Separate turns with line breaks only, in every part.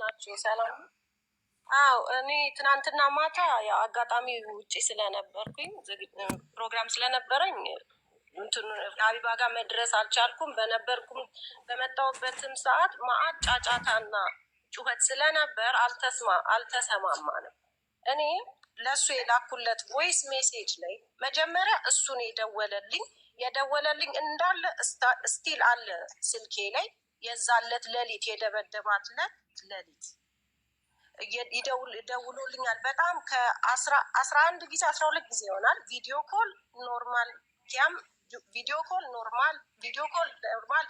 ናችሁ? ሰላም? አዎ እኔ ትናንትና ማታ ያው አጋጣሚ ውጪ ስለነበርኩኝ ፕሮግራም ስለነበረኝ እንትኑ ሀቢባ ጋር መድረስ አልቻልኩም። በመጣሁበትም ሰዓት ማአት ጫጫታና ጩኸት ስለነበር አልተሰማማንም። እኔ ለእሱ የላኩለት ቮይስ ሜሴጅ ላይ መጀመሪያ እሱን የደወለልኝ እንዳለ ስቲል አለ ስልኬ ላይ የዛለት ሌሊት የደበደባትለት ሌሊት ይደውሉልኛል። በጣም ከ11 ጊዜ 12 ጊዜ ይሆናል። ቪዲዮ ኮል ኖርማል ያም ቪዲዮ ኮል ኖርማል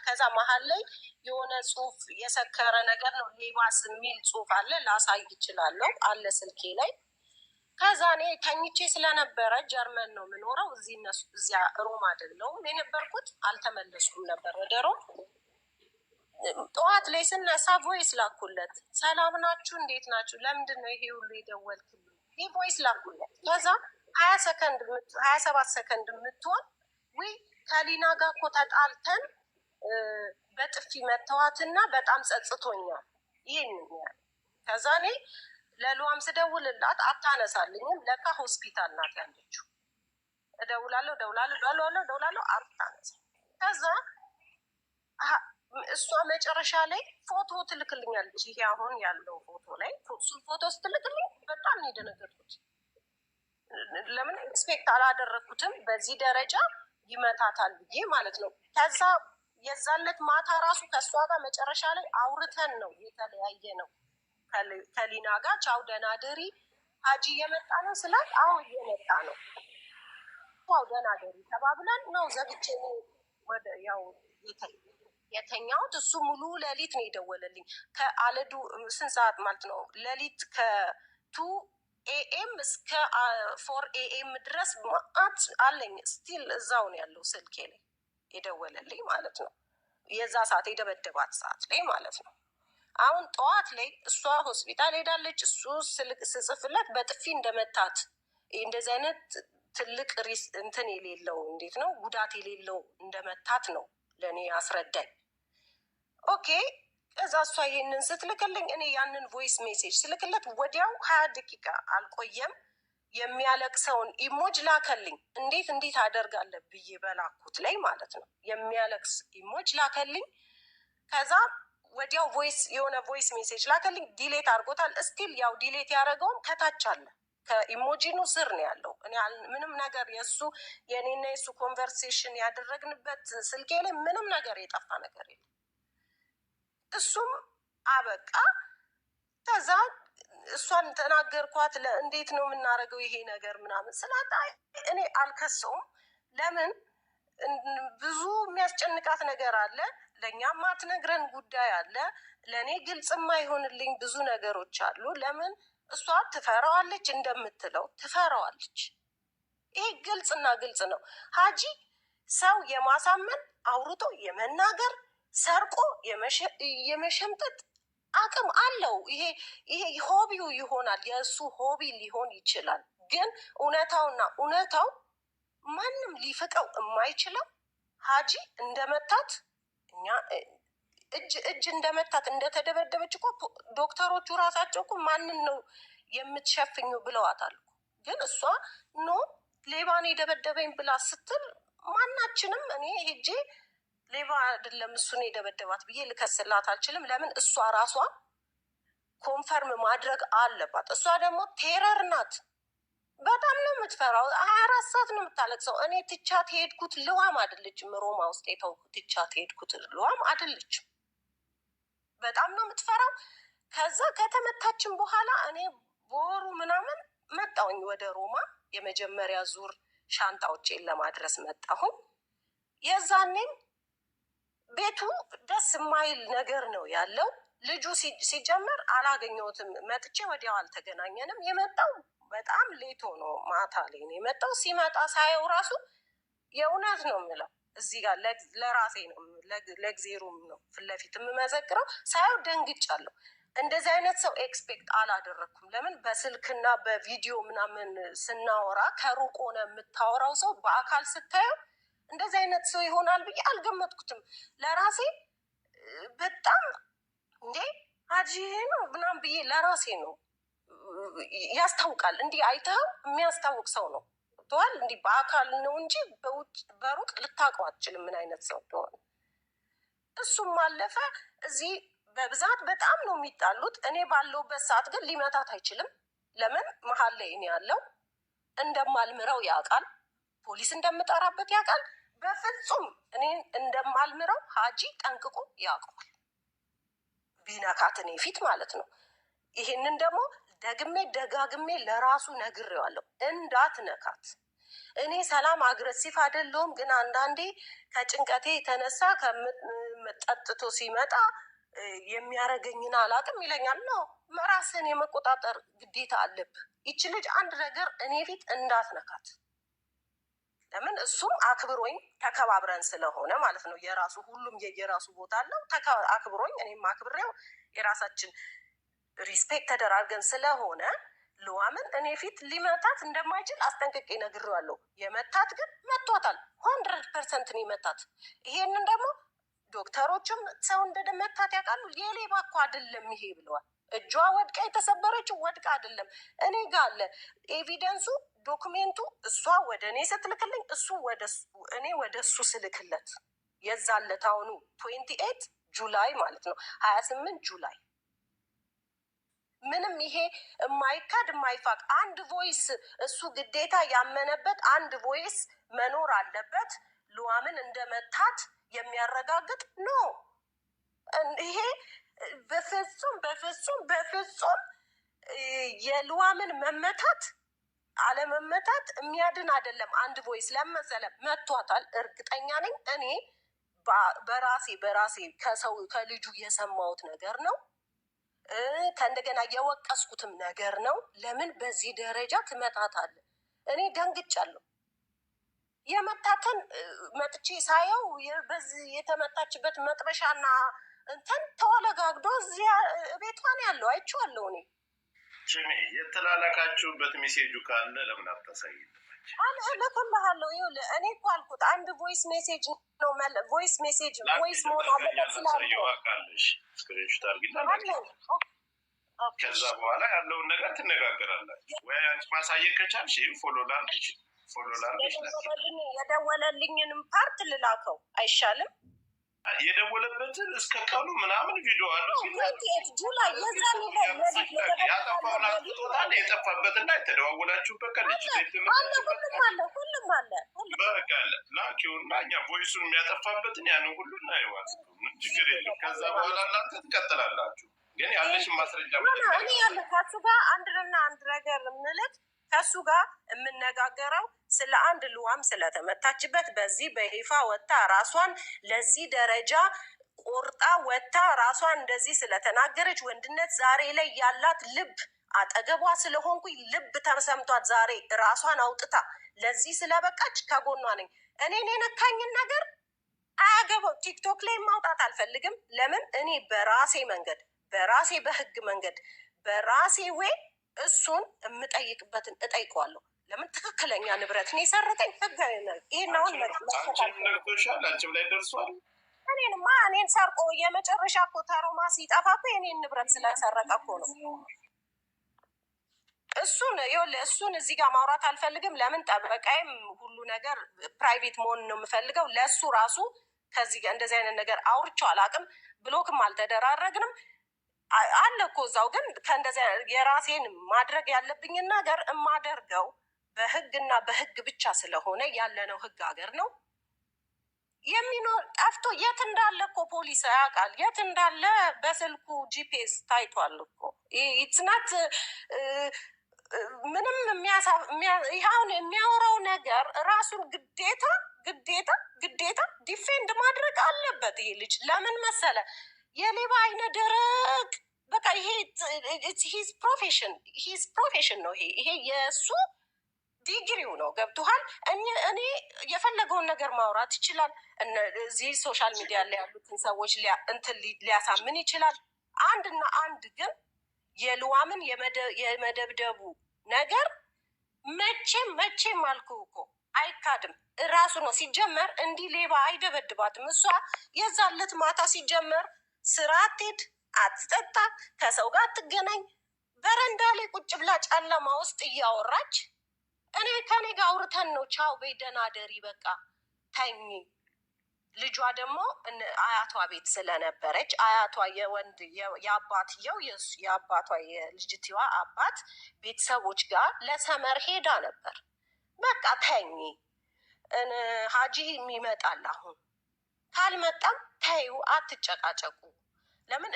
ከዛ መሀል ላይ የሆነ ጽሁፍ የሰከረ ነገር ነው ሌባስ የሚል ጽሁፍ አለ። ላሳይ ይችላለሁ አለ ስልኬ ላይ። ከዛ እኔ ተኝቼ ስለነበረ ጀርመን ነው የምኖረው፣ እዚያ ሮም አይደለሁም የነበርኩት። አልተመለስኩም ነበር ወደ ሮም። ጠዋት ላይ ስነሳ ቮይስ ላኩለት። ሰላም ናችሁ? እንዴት ናችሁ? ለምንድን ነው ይሄ ሁሉ የደወልክልኝ? ይህ ቮይስ ላኩለት። ከዛ 27 ሰከንድ የምትሆን ወይ ከሊና ጋር እኮ ተጣልተን በጥፊ መተዋትና በጣም ጸጽቶኛል። ይህን ያለ ከዛ እኔ ለሉዋም ስደውልላት አታነሳልኝም። ለካ ሆስፒታል ናት ያለችው። እደውላለሁ አታነሳ። ከዛ እሷ መጨረሻ ላይ ፎቶ ትልክልኛለች። ይሄ አሁን ያለው ፎቶ ላይ እሱን ፎቶ ስትልክልኝ በጣም ነው የደነገጥኩት። ለምን ኤክስፔክት አላደረግኩትም በዚህ ደረጃ ይመታታል ብዬ ማለት ነው። ከዛ የዛለት ማታ ራሱ ከእሷ ጋር መጨረሻ ላይ አውርተን ነው የተለያየ ነው ከሊና ጋር። ቻው ደህና ድሪ ሀጂ እየመጣ ነው ስላት፣ አዎ እየመጣ ነው፣ ዋው ደህና ድሪ ተባብለን ነው ዘግቼ ወደ ያው የተኛሁት። እሱ ሙሉ ሌሊት ነው የደወለልኝ። ከአለዱ ስንት ሰዓት ማለት ነው ሌሊት ከ2 AM እስከ 4 AM ድረስ ማአት አለኝ። ስቲል እዛው ነው ያለው ስልኬ ላይ የደወለልኝ ማለት ነው። የዛ ሰዓት የደበደባት ሰዓት ላይ ማለት ነው። አሁን ጠዋት ላይ እሷ ሆስፒታል ሄዳለች። እሱ ስጽፍለት በጥፊ እንደመታት እንደዚህ አይነት ትልቅ እንትን የሌለው እንዴት ነው ጉዳት የሌለው እንደመታት ነው ለእኔ አስረዳኝ። ኦኬ ከዛ እሷ ይሄንን ስትልክልኝ እኔ ያንን ቮይስ ሜሴጅ ስልክለት ወዲያው 20 ደቂቃ አልቆየም የሚያለቅሰውን ኢሞጅ ላከልኝ። እንዴት አደርጋለሁ ብዬ በላኩት ላይ ማለት ነው የሚያለቅስ ኢሞጅ ላከልኝ። ከዛ ወዲያው የሆነ ቮይስ ሜሴጅ ላከልኝ። ዲሌት አድርጎታል። እስቲል ያው ዲሌት ያደረገውም ከታች አለ ከኢሞጂኑ ስር ነው ያለው። እኔ ምንም ነገር የኔና የሱ ኮንቨርሴሽን ያደረግንበት ስልኬ ላይ ምንም ነገር የጠፋ ነገር የለም። እሱም አበቃ። ከዛ እሷን ተናገርኳት። እንዴት ነው የምናደርገው ይሄ ነገር ምናምን ስላት፣ እኔ አልከሰውም። ለምን ብዙ የሚያስጨንቃት ነገር አለ፣ ለእኛም አትነግረን ጉዳይ አለ፣ ለእኔ ግልጽ የማይሆንልኝ ብዙ ነገሮች አሉ። ለምን እሷ ትፈራዋለች፣ እንደምትለው ትፈራዋለች። ይሄ ግልጽ ነው። ሀጂ ሰው የማሳመን አውርቶ የመናገር ሰርቆ የመሸምጠጥ አቅም አለው። ይሄ ሆቢው ይሆናል፣ የእሱ ሆቢ ሊሆን ይችላል። ግን እውነታው ማንም ሊፍቀው የማይችለው ሀጂ እንደመታት እኛ እጅ እንደመታት እንደተደበደበች እኮ ዶክተሮቹ ራሳቸው እኮ ማንን ነው የምትሸፍኙ ብለዋታል። ግን እሷ ኖ ሌባን የደበደበኝ ብላ ስትል ማናችንም እኔ ሄጄ ሌባ አይደለም እሱን የደበደባት ብዬ ልከስላት አልችልም። ለምን እሷ ራሷ ኮንፈርም ማድረግ አለባት። እሷ ደግሞ ቴረር ናት። በጣም ነው የምትፈራው። 24 ሰዓት ነው የምታለቅሰው። እኔ ትቻት ሄድኩት ልዋም አይደለችም። ሮማ ውስጥ ትቻት ሄድኩት ልዋም አይደለችም። በጣም ነው የምትፈራው። ከዛ ከተመታችን በኋላ እኔ በወሩ ምናምን መጣሁኝ ወደ ሮማ። የመጀመሪያ ዙር ሻንጣዎቼን ለማድረስ መጣሁኝ። የዛኔም ቤቱ ደስ የማይል ነገር ነው ያለው። ልጁ ሲጀመር አላገኘሁትም። መጥቼ ወዲያው አልተገናኘንም። የመጣው በጣም ሌቶ ነው፣ ማታ ላይ ነው የመጣው። ሲመጣ ሳየው ራሱ የእውነት ነው የምለው እዚህ ጋር ለራሴ ነው ለእግዜሩም ነው ፊት ለፊት የምመሰክረው። ሳየው ደንግጫለሁ። እንደዚህ አይነት ሰው ኤክስፔክት አላደረግኩም። ለምን በስልክና በቪዲዮ ምናምን ስናወራ ከሩቅ ሆነ የምታወራው ሰው በአካል ስታየው እንደዚህ አይነት ሰው ይሆናል ብዬ አልገመጥኩትም። ለራሴ በጣም ሀጂ ነው ምናምን ብዬ ለራሴ ነው ያስታውቃል። እንዲህ አይተው የሚያስታውቅ ሰው ነው ተዋል። እንዲህ በአካል ነው እንጂ በሩቅ ልታውቀው አትችልም ምን አይነት ሰው እንደሆነ። እሱም አለፈ። እዚህ በብዛት በጣም ነው የሚጣሉት። እኔ ባለውበት ሰዓት ግን ሊመታት አይችልም። ለምን? መሀል ላይ እኔ ያለው እንደማልምረው ያውቃል። ፖሊስ እንደምጠራበት ያውቃል። በፍጹም እኔ እንደማልምረው ሀጂ ጠንቅቆ ያውቀዋል። ቢነካት እኔ ፊት ማለት ነው። ይሄንን ደግሞ ደግሜ ደጋግሜ ለራሱ ነግሬዋለሁ፣ እንዳትነካት። እኔ ሰላም አግረሲቭ አይደለሁም፣ ግን አንዳንዴ ከጭንቀቴ የተነሳ ጠጥቶ ሲመጣ የሚያረገኝን አላውቅም ይለኛል። ነው ራስን የመቆጣጠር ግዴታ አለብህ። ይች ልጅ አንድ ነገር እኔ ፊት እንዳትነካት። ለምን? እሱም አክብሮኝ ተከባብረን ስለሆነ ማለት ነው። የራሱ ሁሉም የየራሱ ቦታ አለው። አክብሮኝ እኔም አክብሬው የራሳችን ሪስፔክት ተደራርገን ስለሆነ ልዋምን እኔ ፊት ሊመታት እንደማይችል አስጠንቅቄ ነግሬዋለሁ። የመታት ግን መቷታል። 100% ነው የመታት። ይሄንን ደግሞ ዶክተሮችም ሰው እንደመታት ያውቃሉ። የሌባ እኮ አይደለም ይሄ ብለዋል። እጇ ወድቃ የተሰበረችው ወድቃ አይደለም። እኔ ጋር አለ ኤቪደንሱ፣ ዶክሜንቱ። እሷ ወደ እኔ ስትልክልኝ እኔ ወደ እሱ ስልክለት የዛለት አሁኑ 28 ጁላይ ማለት ነው 28 ጁላይ ምንም ይሄ የማይካድ የማይፋቅ አንድ ቮይስ እሱ ግዴታ ያመነበት አንድ ቮይስ መኖር አለበት። ልዋምን እንደመታት የሚያረጋግጥ ኖ ይሄ በፍጹም በፍጹም በፍጹም የልዋምን መመታት አለመመታት የሚያድን አይደለም። አንድ ቮይስ ለመሰለ መቷታል። እርግጠኛ ነኝ እኔ በራሴ ከልጁ የሰማሁት ነገር ነው። ከእንደገና የወቀስኩትም ነገር ነው። ለምን በዚህ ደረጃ ትመታታለህ? እኔ ደንግጫለሁ። የመታትን መጥቼ ሳየው በዚህ የተመታችበት መጥበሻና እንትን ተወለጋግዶ እዚያ ቤቷን ያለው አይቼዋለሁ። እኔ
ስሜ የተላላካችሁበት ሜሴጁ ካለ ለምን አታሳይም?
እልክልሃለሁ። ይኸውልህ እኔ እኮ አልኩት አንድ ቮይስ ሜሴጅ ነው ቮይስ ሜሴጅ ቮይስ መሆን አለበት
ስላልሽ ስክሪንሾት አድርጊና ከዛ በኋላ ያለውን ነገር ትነጋገራላችሁ። ወይ አንቺ ማሳየት ከቻልሽ ፎሎ ላድርግሽ
የደወለልኝንም ፓርት ልላከው አይሻልም?
የደወለበትን እስከ ቀኑ ምናምን ቪዲዮ አለ። ያጠፋውን አጥቶታል። የጠፋበትና የተደዋወላችሁበት ቀን
ሁሉም አለ።
በቃ ላኪውና እኛ ቮይሱን የሚያጠፋበትን ያንን ሁሉ እናየዋል። ችግር የለም። ከዛ በኋላ እናንተ ትቀጥላላችሁ። ግን ያለሽን ማስረጃ
እኔ ያለ ከሱ ጋር አንድና አንድ ነገር ምልክ ከሱ ጋር የምነጋገረው ስለ አንድ ልዋም ስለተመታችበት በዚህ በይፋ ወጥታ ራሷን ለዚህ ደረጃ ቆርጣ ወጥታ ራሷን እንደዚህ ስለተናገረች ወንድነት ዛሬ ላይ ያላት ልብ አጠገቧ ስለሆንኩኝ ልብ ተሰምቷት ዛሬ ራሷን አውጥታ ለዚህ ስለበቃች ከጎኗ ነኝ። እኔን የነካኝን ነገር አያገባው። ቲክቶክ ላይ ማውጣት አልፈልግም። ለምን? እኔ በራሴ መንገድ በራሴ በህግ መንገድ በራሴ ወይ እሱን የምጠይቅበትን እጠይቀዋለሁ። ለምን? ትክክለኛ ንብረት ነው የሰረቀኝ። ህጋዊ ነው። ይሄን አሁን
ነግቶሻል። አንቺም ላይ ደርሷል።
እኔን ሰርቆ የመጨረሻ እኮ ተሮማ ሲጠፋ እኮ የኔን ንብረት ስለሰረቀ እኮ ነው። እሱን እዚህ ጋር ማውራት አልፈልግም። ለምን? ጠበቃይም ሁሉ ነገር ፕራይቬት መሆን ነው የምፈልገው። ለእሱ ራሱ ከዚህ ጋር እንደዚህ አይነት ነገር አውርቼው አላውቅም። ብሎክም አልተደራረግንም አለ እኮ እዛው። ግን ከእንደዚያ የራሴን ማድረግ ያለብኝን ነገር የማደርገው በህግና በህግ ብቻ ስለሆነ ያለነው ህግ ሀገር ነው የሚኖር። ጠፍቶ የት እንዳለ እኮ ፖሊስ ያውቃል። የት እንዳለ በስልኩ ጂፒኤስ ታይቷል እኮ። ኢትናት ምንም ይኸውን የሚያወራው ነገር ራሱን ግዴታ ዲፌንድ ማድረግ አለበት ይሄ ልጅ። ለምን መሰለ? የሌባ አይነ ደረቅ በቃ ይሄ ሂዝ ፕሮፌሽን ነው። ይሄ የእሱ ዲግሪው ነው። ገብቶሃል? እኔ የፈለገውን ነገር ማውራት ይችላል። እዚህ ሶሻል ሚዲያ ላይ ያሉትን ሰዎች እንትን ሊያሳምን ይችላል። አንድና አንድ ግን የልዋምን የመደብደቡ ነገር መቼም አልኩ እኮ አይካድም። እራሱ ነው ሲጀመር። እንዲህ ሌባ አይደበድባትም። እሷ የዛለት ማታ ሲጀመር ስራ አትሄድ አትጠጣ፣ ከሰው ጋር አትገናኝ። በረንዳ ላይ ቁጭ ብላ ጨለማ ውስጥ እያወራች እኔ ከኔ ጋር አውርተን ነው ቻው በይ ደህና ደሪ በቃ ተኝ። ልጇ ደግሞ አያቷ ቤት ስለነበረች አያቷ የወንድ የአባትየው የአባቷ የልጅትዋ አባት ቤተሰቦች ጋር ለሰመር ሄዳ ነበር። በቃ ተኝ ሀጂ ይመጣል አሁን ካልመጣም ተይው አትጨቃጨቁ። ለምን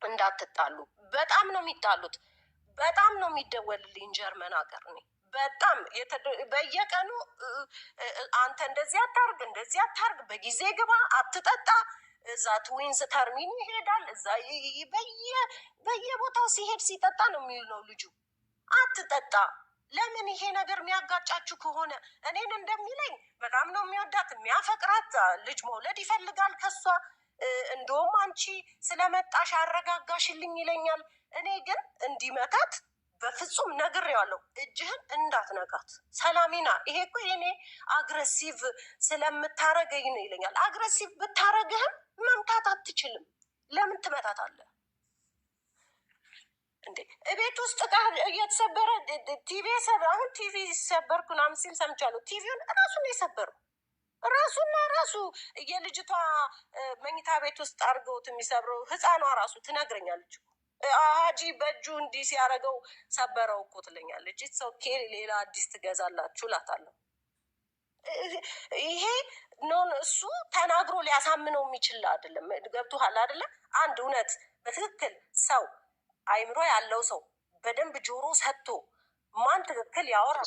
እንዳትጣሉ። በጣም ነው የሚጣሉት። በጣም ነው የሚደወልልኝ ጀርመን ሀገር እኔ በጣም በየቀኑ አንተ እንደዚህ አታርግ፣ በጊዜ ግባ፣ አትጠጣ። እዛ ትዊንስ ተርሚኒ ይሄዳል። እዛ በየቦታው ሲሄድ ሲጠጣ ነው የሚውለው ልጁ። አትጠጣ። ለምን ይሄ ነገር የሚያጋጫችሁ ከሆነ እኔን እንደሚለኝ በጣም ነው የሚወዳት የሚያፈቅራት፣ ልጅ መውለድ ይፈልጋል ከሷ። እንደውም አንቺ ስለመጣሽ አረጋጋሽልኝ ይለኛል። እኔ ግን እንዲመታት በፍጹም ነግሬዋለሁ። እጅህን እንዳትነካት ሰላሚና፣ ይሄ እኮ የኔ አግሬሲቭ ስለምታረገኝ ነው ይለኛል። አግሬሲቭ ብታረግህም መምታት አትችልም። ለምን ትመታታለህ እንዴ? እቤት ውስጥ እየተሰበረ ቲቪ አሁን ቲቪ ሰበርኩ ምናምን ሲል ሰምቻለሁ። ቲቪውን ራሱን የሰበረው ራሱና ራሱ የልጅቷ መኝታ ቤት ውስጥ አድርገውት የሚሰብረው ህፃኗ ራሱ ትነግረኛለች። ሀጂ በእጁ እንዲህ ሲያደርገው ሰበረው እኮ ትለኛለች። ኦኬ ሌላ አዲስ ትገዛላችሁ እላታለሁ። ይሄ ኖን እሱ ተናግሮ ሊያሳምነው የሚችል አይደለም። ገብቶሃል አይደለ? አንድ እውነት በትክክል ሰው አይምሮ ያለው ሰው በደንብ ጆሮ ሰጥቶ ማን ትክክል ያወራ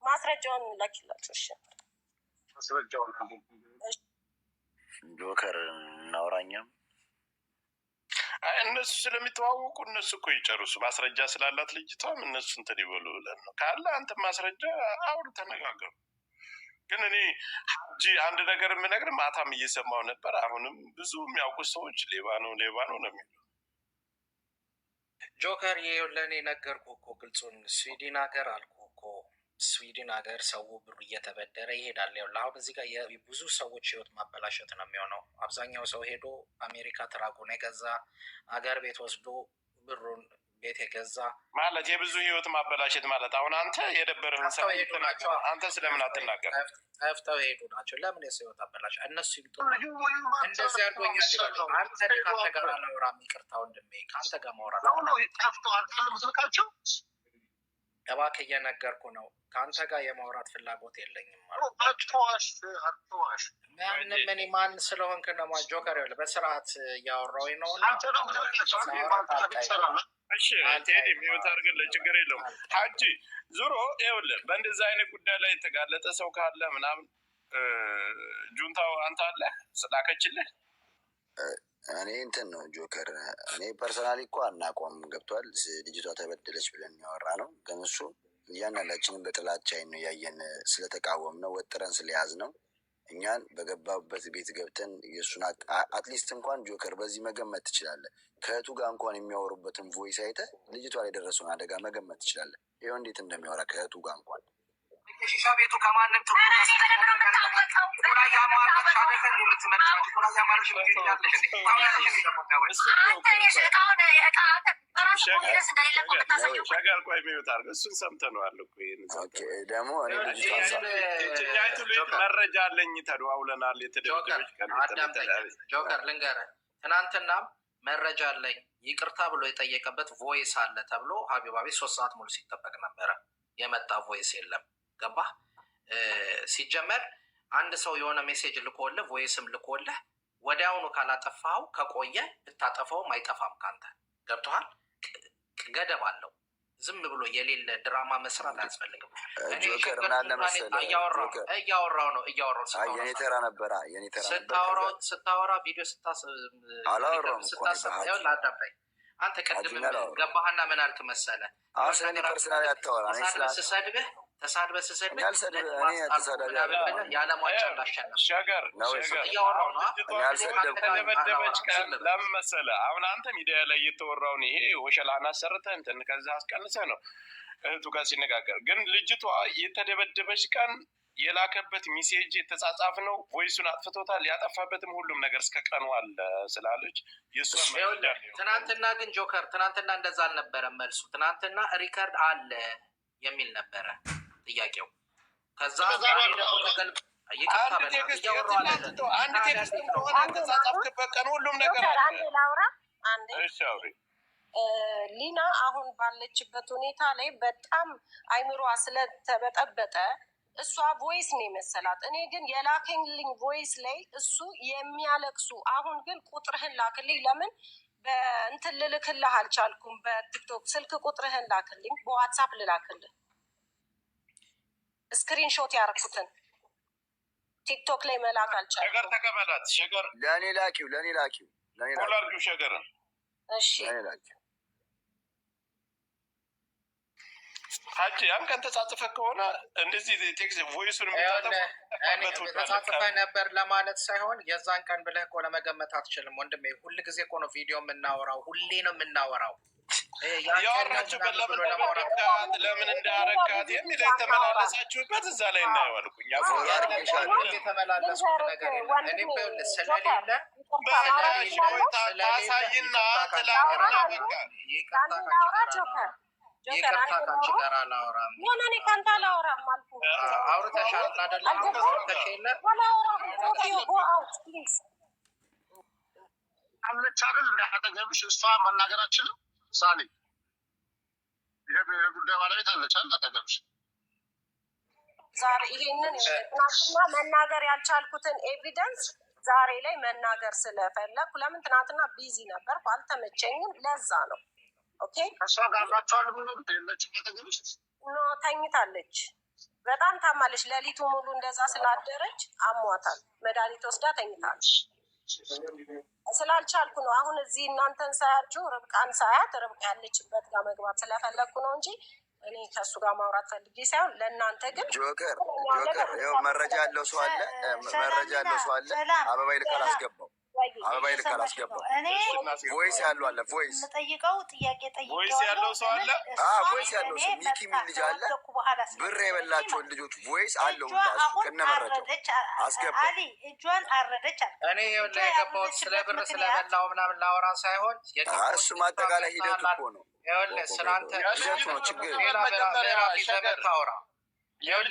ማስረጃውን ላኪላቸው። እሺ
ማስረጃውን ጆከር እናውራኛም
እነሱ ስለሚተዋወቁ እነሱ እኮ ይጨርሱ። ማስረጃ ስላላት ልጅቷም እነሱ እንትን ይበሉ ብለን ነው። ካለ አንተ ማስረጃ አውሩ፣ ተነጋገሩ። ግን እኔ ሀጂ አንድ ነገር የምነግር ማታም እየሰማው ነበር። አሁንም ብዙ የሚያውቁ ሰዎች ሌባ ነው ነው የሚሉ
ጆከር ለእኔ ነገርኩ እኮ ግልጹን። ስዊድን ሀገር አልኩ እኮ ስዊድን ሀገር ሰው ብሩ እየተበደረ ይሄዳል። ያው አሁን እዚህ ጋር የብዙ ሰዎች ህይወት ማበላሸት ነው የሚሆነው። አብዛኛው ሰው ሄዶ አሜሪካ ትራጉን የገዛ አገር ቤት ወስዶ ብሩን ቤት የገዛ
ማለት የብዙ ህይወት ማበላሸት ማለት። አሁን አንተ የደበረህን ሰው አንተ ስለምን አትናገር?
ጠፍተው ሄዱ ናቸው። ለምን የሰው ህይወት አበላሽ? እነሱ ይምጡ። እንደዚህ አድርጎኛል ይላሉ። አንተ ከአንተ ጋር አላወራም። ይቅርታ ወንድሜ፣ ከአንተ ጋር ማውራት
ጠፍተዋልምስልካቸው
እባክህ እየነገርኩ ነው። ከአንተ ጋር የማውራት ፍላጎት የለኝም። ማንም እኔ ማን ስለሆንክ ነው ጆከር? ይኸውልህ በስርዓት እያወራሁኝ ነው።
እሺ ቴዲ ሚዩት አድርግልህ፣ ችግር የለውም። ሀጂ ዙሮ ይኸውልህ በእንደዚህ አይነት ጉዳይ ላይ የተጋለጠ ሰው ካለ ምናምን ጁንታው አንተ አለ ስላከችልህ
እኔ እንትን ነው ጆከር፣ እኔ ፐርሰናሊ እኮ አናቆም ገብቷል። ልጅቷ ተበደለች ብለን የሚያወራ ነው። ግን እሱ እያንዳንዳችንን በጥላቻ ነው እያየን ስለተቃወም ነው ወጥረን ስለያዝ ነው። እኛን በገባበት ቤት ገብተን የእሱን አትሊስት እንኳን ጆከር በዚህ መገመት ትችላለህ። ከእህቱ ጋር እንኳን የሚያወሩበትን ቮይስ አይተህ ልጅቷ ላይ የደረሰውን አደጋ መገመት ትችላለህ። ይኸው እንዴት እንደሚያወራ ከእህቱ ጋር እንኳን
ሺሻ ቤቱ ከማንም
እሱን ሰምተነዋል እኮ
ደግሞ
መረጃ አለኝ ተደዋውለናል። የተደበደበች
ጆከር ልንገርህ፣ ትናንትናም መረጃ አለኝ ይቅርታ ብሎ የጠየቀበት ቮይስ አለ ተብሎ ሀቢባ ቤት 3 ሰዓት ሙሉ ሲጠበቅ ነበረ። የመጣ ቮይስ የለም። ገባህ? ሲጀመር አንድ ሰው የሆነ ሜሴጅ ልኮልህ ቮይስም ልኮልህ ወዲያውኑ ካላጠፋኸው ከቆየ ብታጠፋውም አይጠፋም ካንተ። ገብቶሃል? ገደብ አለው። ዝም ብሎ የሌለ ድራማ መስራት አያስፈልግም። እያወራው ነው
የኔ ተራ ነበረ።
ስታወራ ቪዲዮ ስታሰብ ላዳባይ አንተ ቅድም ገባህና ምን አልክ መሰለህ? ስሰድብህ ተሳድበህ የዓለማቸው እንዳሸነፍ እያወራው ነው።
ለምን መሰለህ? አሁን አንተ ሚዲያ ላይ እየተወራውን ይሄ ወሸላና ሰርተህ እንትን ከዛ አስቀንሰህ ነው እህቱ ጋር ሲነጋገር። ግን ልጅቷ የተደበደበች ቀን የላከበት ሚሴጅ የተጻጻፍ ነው። ቮይሱን አጥፍቶታል። ያጠፋበትም ሁሉም ነገር እስከ ቀኑ አለ ስላለች የእሷ
ትናንትና ግን ጆከር ትናንትና እንደዛ አልነበረም መልሱ። ትናንትና ሪከርድ አለ የሚል ነበረ ጥያቄው። ከዛ
አንድ ቴክስት ከሆነ ተጻጻፍክበት ቀን ሁሉም ነገር
ሊና አሁን ባለችበት ሁኔታ ላይ በጣም አይምሯ ስለተበጠበጠ እሷ ቮይስ ነው የመሰላት። እኔ ግን የላከልኝ ቮይስ ላይ እሱ የሚያለቅሱ አሁን ግን ቁጥርህን ላክልኝ፣ ለምን በእንትን ልልክልህ አልቻልኩም። በቲክቶክ ስልክ ቁጥርህን ላክልኝ፣ በዋትሳፕ ልላክልህ ስክሪንሾት ያደረኩትን ቲክቶክ ላይ መላክ አልቻልኩም።
ሸገር ተቀበላት። ሸገር
ለእኔ ላኪው
ላኪው ሸገርን
እሺ
ሀጂ ያን ቀን ተጻጽፈ ከሆነ እንደዚህ ቴክስት ቮይሱን
ተጻጽፈ ነበር ለማለት ሳይሆን የዛን ቀን ብለህ እኮ ለመገመት አትችልም ወንድሜ። ሁል ጊዜ እኮ ነው ቪዲዮ የምናወራው፣ ሁሌ ነው የምናወራው።
ያወራችሁበት ለምን እንዳረካት የሚል የተመላለሳችሁበት እዛ ላይ እናየዋልኩኝ።
የተመላለስኩት ነገር እኔ ስለሌለ
ታሳይና ትላክና በቃ
ይቅርታ ካንቺ ጋር አላወራም።
እኔ ካንተ አላወራም አልኩህ።
አውርተሻል አይደለም? አውርተሽ የለ
አለች አይደል? እንዳጠገብሽ እሷ መናገር አችልም። ሳሊ ይሄ ጉዳይ ባለቤት አለች አይደል? አጠገብሽ
ዛሬ ይሄንን ትናንትና መናገር ያልቻልኩትን ኤቪደንስ ዛሬ ላይ መናገር ስለፈለኩ፣ ለምን ትናንትና ቢዚ ነበር አልተመቸኝም። ለዛ ነው። ኦኬ
እሷ ጋር ናቸዋል ብሎ የለችም አጠገብሽ?
ኖ ተኝታለች። በጣም ታማለች። ሌሊቱ ሙሉ እንደዛ ስላደረች አሟታል። መድኃኒት ወስዳ ተኝታለች። ስላልቻልኩ ነው አሁን እዚህ እናንተን ሳያችሁ ርብቃን ሳያት ርብቃ ያለችበት ጋር መግባት ስለፈለግኩ ነው እንጂ እኔ ከእሱ ጋር ማውራት ፈልጌ ሳይሆን ለእናንተ ግን
ጆከር መረጃ ያለው ሰው አለ። አበባ ይልካል አስገባው።
እኔ
ቮይስ ያለው አለ። ቮይስ
የምጠይቀው ጥያቄ
ቮይስ ያለው ሰው አለ።
ቮይስ ያለው ሰው ሚኪ ሚል ልጅ አለ። ብር የበላቸውን ልጆች ቮይስ አለው ከነ መረጃው አስገባው።
አሊ እጇን አረደች አለ።
እኔ የገባሁት ስለ ብር ስለበላው ምናምን ላወራ ሳይሆን
እሱ ማጠቃላይ ሂደቱ እኮ ነው።
ስላንተ
ሂደቱ ነው ችግር።
ሌላ ምዕራፍ ይዘህ መታወራ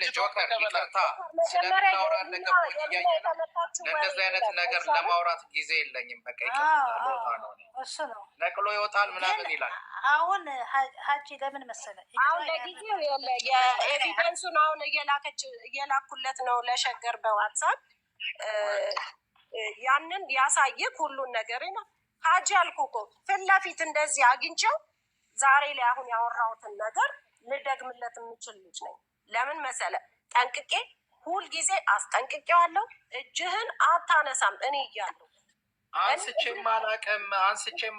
ጆከር ይቅርታ ስለምናወራ ነገቦች እያየ ነው። ለእንደዚህ አይነት ነገር ለማውራት ጊዜ የለኝም። በቃ
እሱ ነው
ነቅሎ ይወጣል ምናምን ይላል።
አሁን ሀጂ ለምን መሰለህ
አሁን ለጊዜው የኤቪደንሱን አሁን እየላኩለት ነው ለሸገር በዋትሳፕ ያንን ያሳየክ ሁሉን ነገር ነው። ሀጂ አልኩህ እኮ ፊት ለፊት እንደዚህ አግኝቼው ዛሬ ላይ አሁን ያወራሁትን ነገር ልደግምለት የምችል ልጅ ነኝ። ለምን መሰለ ጠንቅቄ ሁልጊዜ አስጠንቅቄዋለሁ። እጅህን አታነሳም እኔ እያለሁ
አንስቼም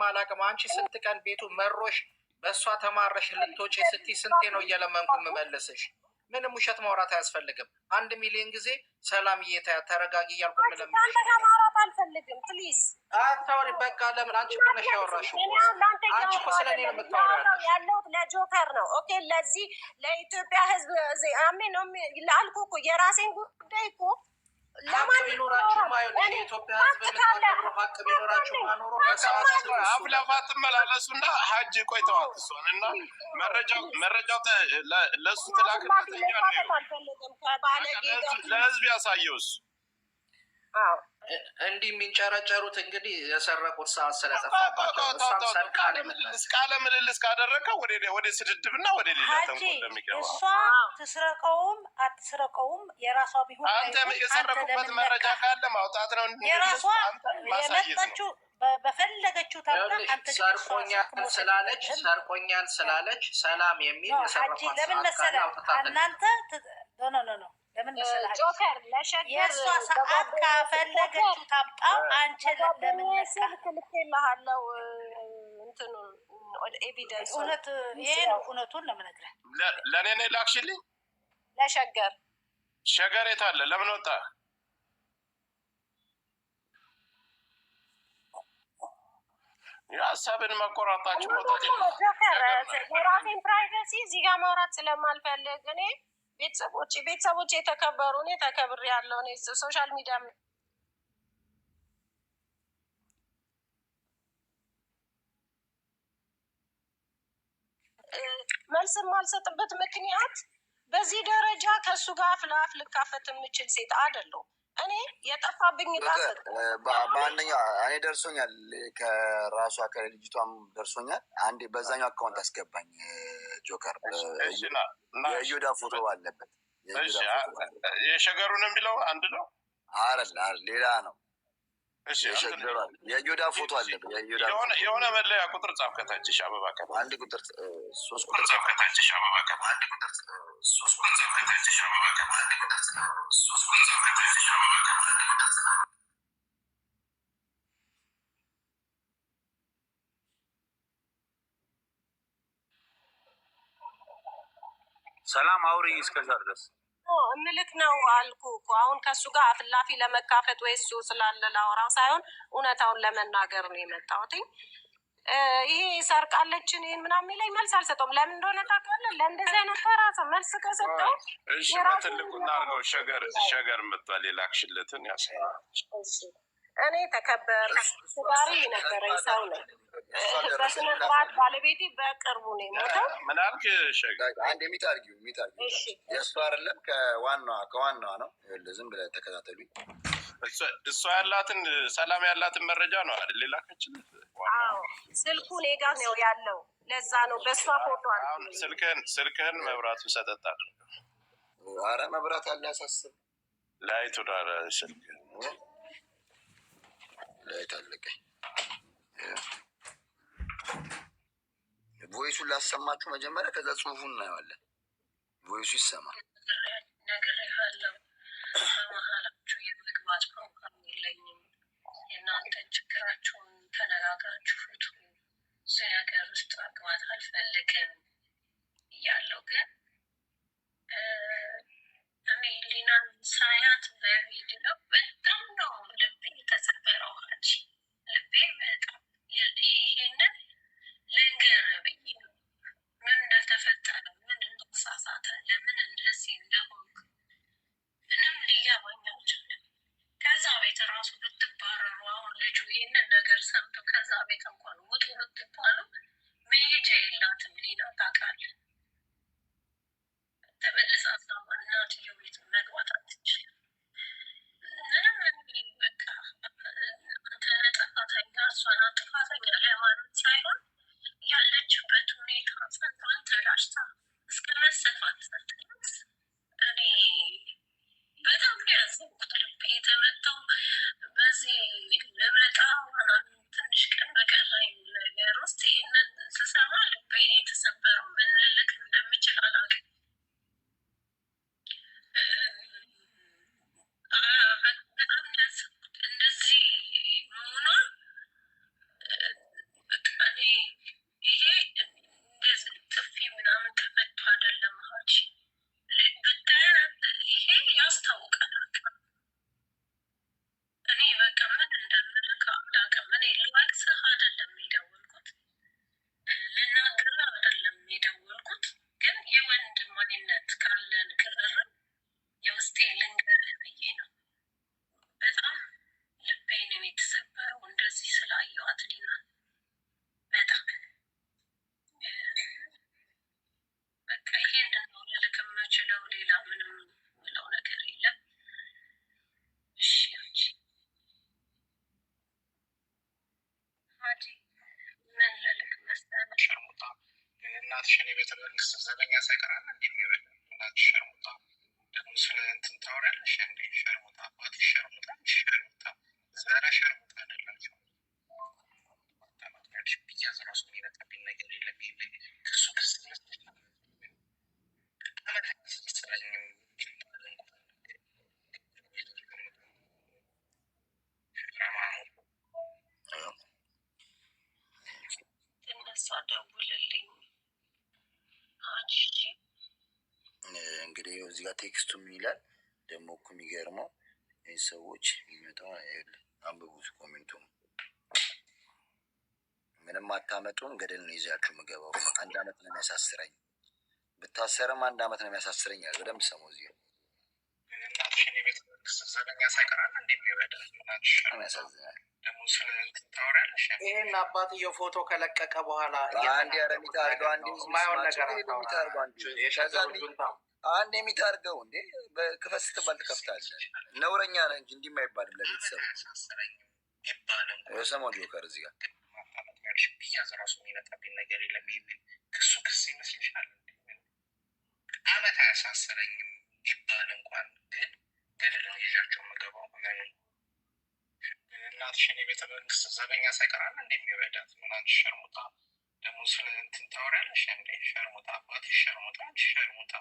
አላቅም። አንቺ ስንት ቀን ቤቱ መሮሽ በእሷ ተማረሽ ልትወጪ ስትይ ስንቴ ነው እየለመንኩ የምመልስሽ? ምንም ውሸት ማውራት አያስፈልግም። 1 ሚሊዮን ጊዜ ሰላም ተረጋጊ እያልኩ ምለምንሽ።
አንተ ጋር ማውራት አልፈልግም ፕሊዝ
አታውሪ። በቃ ለምን አንቺ እኮ ነሽ ያወራሽው። አንቺ እኮ ስለ እኔ ነው የምታወሪው
ያለሁት ለጆከር ነው። ኦኬ ለዚህ ለኢትዮጵያ ሕዝብ አሜን ነው ላልኩህ እኮ የራሴን ጉዳይ እኮ
ሀቅ ቢኖራችሁ ማይሆን የኢትዮጵያ ሕዝብ የምታከብሩ ሀቅ ቢኖራችሁ ማኖሩ
አፍላፋ ትመላለሱና ሀጅ ቆይተዋት እሷን እና መረጃው ለእሱ ትላክለት ለህዝብ ያሳየው እሱ
እንዲህ የሚንጨረጨሩት እንግዲህ የሰረቁት ሰዓት ስለጠፋባቸው
ቃለ ምልልስ ካደረገው ወደ ስድድብና ወደ ሌላ ተንኮል እንደሚገባ
እሷ ትስረቀውም አትስረቀውም የራሷ ቢሆን
አንተ የሰረቁበት መረጃ ካለ ማውጣት ነው።
የራሷ የመጣችው በፈለገችው ታውቃ አንተ
ሰርቆኛል ስላለች ሰላም የሚል የሰረቁት
ለምን መሰለህ እናንተ ኖ ለምን መሰለህ
ጆከር ለሸገር
የእሷ ሰዓት ካፈለገችው ታምጣ። አንቺ ለምን
ልክልሃለው እንትኑ ኤቪደንስ
እውነት ይሄ ነው። እውነቱን ነው የምነግርህ።
ለእኔ ነው ላክሽልኝ።
ለሸገር
ሸገር የት አለ? ለምን ወጣ? የሀሳብን መቆራጣችሁ መውጣት
ጆከር የራሴን ፕራይቬሲ እዚህ ጋር ማውራት ስለማልፈልግ እኔ ቤተሰቦች የተከበሩ እኔ ተከብሬ ያለው እኔ ሶሻል ሚዲያ መልስ የማልሰጥበት ምክንያት በዚህ ደረጃ ከእሱ ጋር አፍ ለአፍ ልካፈት የምችል ሴት አይደለሁም። እኔ የጠፋብኝ
በአንደኛው እኔ ደርሶኛል፣ ከራሷ ከልጅቷም ደርሶኛል። አንዴ በዛኛው አካውንት አስገባኝ ጆከር፣ የዮዳ ፎቶ አለበት።
የሸገሩን የሚለው አንድ ነው
አይደል? ሌላ ነው። የዮዳ ፎቶ አለበት።
የሆነ መለያ ቁጥር ጻፍ ከታችሽ አበባ
አንድ ቁጥር 3 ቁጥር ጻፍ ከታችሽ አበባ አንድ ቁጥር 3 ቁጥር ጻፍ ከታችሽ አበባ አንድ ቁጥር 3 ቁጥር ጻፍ ከታችሽ አበባ አንድ ቁጥር
ሰላም አውሪ እስከዛ ድረስ
ምልክ ነው አልኩ እኮ። አሁን ከእሱ ጋር አፍላፊ ለመካፈት ወይ እሱ ስላለ ላወራ ሳይሆን እውነታውን ለመናገር ነው የመጣሁት። ይሄ ሰርቃለችን ይህን ምናምን ላይ መልስ አልሰጠውም። ለምን እንደሆነ ታውቃለህ? ለእንደዚህ አይነት ተራሰ መልስ ከሰጠው
ትልቁ እናርገው ሸገር መጥቷል። የላክሽለትን ያሳያል።
እኔ ተከበር ጋሪ የነበረኝ ሰው ነው። በስነ ስርዓት ባለቤቴ በቅርቡ ነው የሞተው።
ምን አልክ ሸገር?
አንድ የሚታርጊው የእሱ አይደለም ከዋናዋ ነው። ዝም ብለህ ተከታተሉኝ።
እሷ ያላትን ሰላም ያላትን መረጃ ነው አይደል? ሌላ ከችልት
ስልኩ እኔ ጋር ነው ያለው። ለዛ ነው በእሷ ፎቶ አለ።
ስልክህን መብራቱን ሰጠጥ አድርገው።
ኧረ መብራት አለ ያሳስብ።
ላይቱ ዳር ስልክህን
ላይት አለቀኝ። ቮይሱን ላሰማችሁ መጀመሪያ፣ ከዛ ጽሁፉን እናየዋለን። ቮይሱ ይሰማ።
ነግሬሃለሁ። በመሀላችሁ የመግባት ፕሮግራም የለኝም። የእናንተ ችግራችሁን ተነጋግራችሁ ፍቱ። እዚህ ነገር ውስጥ መግባት አልፈልግም እያለው ግን እኔ ሊናን ሳያት በቪዲዮ በጣም ነው ልቤ የተሰበረው። ልቤ በጣም ይሄንን ልንገር ብዬ ነው። ምን እንደተፈጠረ፣ ምን እንደተሳሳተ፣ ለምን እንደዚህ እንደሆንክ ምንም ሊገባኝ አልቻለም። ከዛ ቤት ራሱ ብትባረሩ፣ አሁን ልጁ ይህንን ነገር ሰምቶ ከዛ ቤት እንኳን ውጡ ብትባሉ መሄጃ የላትም ሊና ታውቃለህ። ተመልሳ እናትየው ቤት መግባት አትችልም። ምንም በቃ አንተ ጥፋተኛ እሷን ጥፋተኛ ለማለት ሳይሆን ያለችበት ሁኔታ ጸንቷን ተላሽታ እስከ መሰፋት ስትደርስ እኔ በጣም ያዘንኩት። ልቤ የተመታው በዚህ ልመጣ ትንሽ ቀን በቀረኝ ነገር ውስጥ ይህንን ስሰማ ልቤ የተሰበረው። ምን ልልክ እንደምችል አላውቅም። በጣም ያዘንኩት እንደዚህ መሆኗን። በቃ እኔ ይሄ እንደዚህ ጥፊ ምናምን ተመቶ አይደለም ሀጂ ብታያት ይሄ ያስታውቃል። በቃ እኔ በቃ ምን እንደምልክ አላውቅም። እኔ ልወቅስህ አይደለም የደወልኩት፣ ልናግርህ አይደለም የደወልኩት፣ ግን የወንድማዊነት ካለን ቅርርብ የውስጤ ልንገርህ ብዬ ነው። በጣም ልቤ ነው የተሰበረው እንደዚህ ስላየኋት ሊናን። በጣም በቃ ይሄንን ነው ልልክ የምችለው። ሌላ ምንም ምለው ነገር የለም። እሺ ሀጂ ምን ልልክ መሰለህ?
ሸርሙጣ እናትሽን የቤተ መንግስት ዘበኛ ሳይቀራል እንደሚበል እናትሽ ሸርሙጣ ደግሞ ስለ እንትን ታወሪያለሽ እንዴ? ሸርሙጣ አባትሽ ሸርሙጣ ዛሬ ሸርሙጣ አይደላቸው ታማትያለሽ ብያዝ ራሱ የሚመጣብኝ ነገር የለም። ክሱ ክስ መስለኝ
ትነሳ ደውልልኝ ሀጂ።
እንግዲህ እዚህ ጋር ቴክስቱ ምን ይላል ደግሞ እኮ የሚገርመው ይህ ሰዎች የሚመጣው አንብቡት። ኮሜንቱ ምንም አታመጡም፣ ገደል ነው ይዛችሁ የምገባው። 1 ዓመት ነው የሚያሳስረኝ። ብታሰርም 1 ዓመት ነው የሚያሳስረኛል። በደንብ ሰሙ እዚህ
እናትሽን የቤት መንግስት ዘበኛ ሳይቀራል እንደሚበደል
ያሳዝናል።
ደግሞ ስለ ታወሪያለሽ። ይህን አባትየው ፎቶ ከለቀቀ በኋላ
አንድ ያረሚታ አርገው አንድ
ማይሆን ነገር
አንድ የሚታርገው እንዴ በክፈት ስትባል ትከፍታለህ። ነውረኛ ነህ እንጂ እንዲህ አይባልም ለቤተሰብ ሰማው ጆከር እዚህ ጋር
ብያዝ ራሱ የሚመጣብኝ ነገር የለም። ክሱ ክስ ይመስልሻል? አመት አያሳስረኝም ይባል እንኳን ግን ገደል ነው ይዣቸው የምገባው። እናትሽን የቤተ መንግስት ዘበኛ ሳይቀራል እንደሚበዳት ምናምን ሸርሙጣ ደግሞ ስለ እንትን ታወሪያለሽ እንዴ? ሸርሙጣ አባትሽ ሸርሙጣ፣ አንቺ ሸርሙጣ፣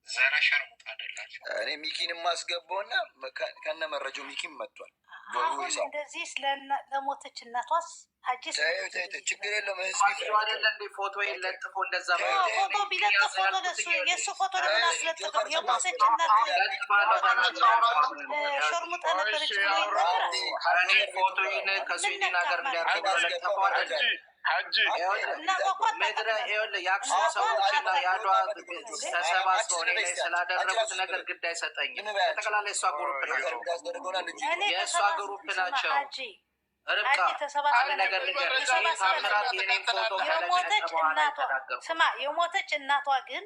ዘረ ሸርሙጣ አይደላችሁ።
እኔ ሚኪን የማስገባውና ከነ መረጃው ሚኪን መጥቷል።
አሁን እንደዚህ ለሞተች እናቷስ ሀጂ
ችግር የለውም።
ህዝብ አይደለ እንዴ ፎቶ የለጥፎ እንደዛ
ፎቶ ቢለጥፍ ፎቶ ለሱ የእሱ ፎቶ ለምን አስለጥፈው? የሞተች እናት ሾርሙጣ ነበረች
ፎቶ ከስዊድን ሀገር እንዲያርገው አይደለ ሀጂ ምድረ የአክሱም ሰዎች እና የአድዋ ተሰባስበው እኔ ላይ ስላደረጉት ነገር ግድ አይሰጠኝም። በጠቅላላ የእሷ ግሩፕ ናቸው፣ የእሷ ግሩፕ ናቸው። ርብቃ አንድ ነገር ልንገርሽ፣ ታምራት የኔን ፎቶ ከለቀቀ በኋላ የተናገርኩት
ስማ፣ የሞተች እናቷ ግን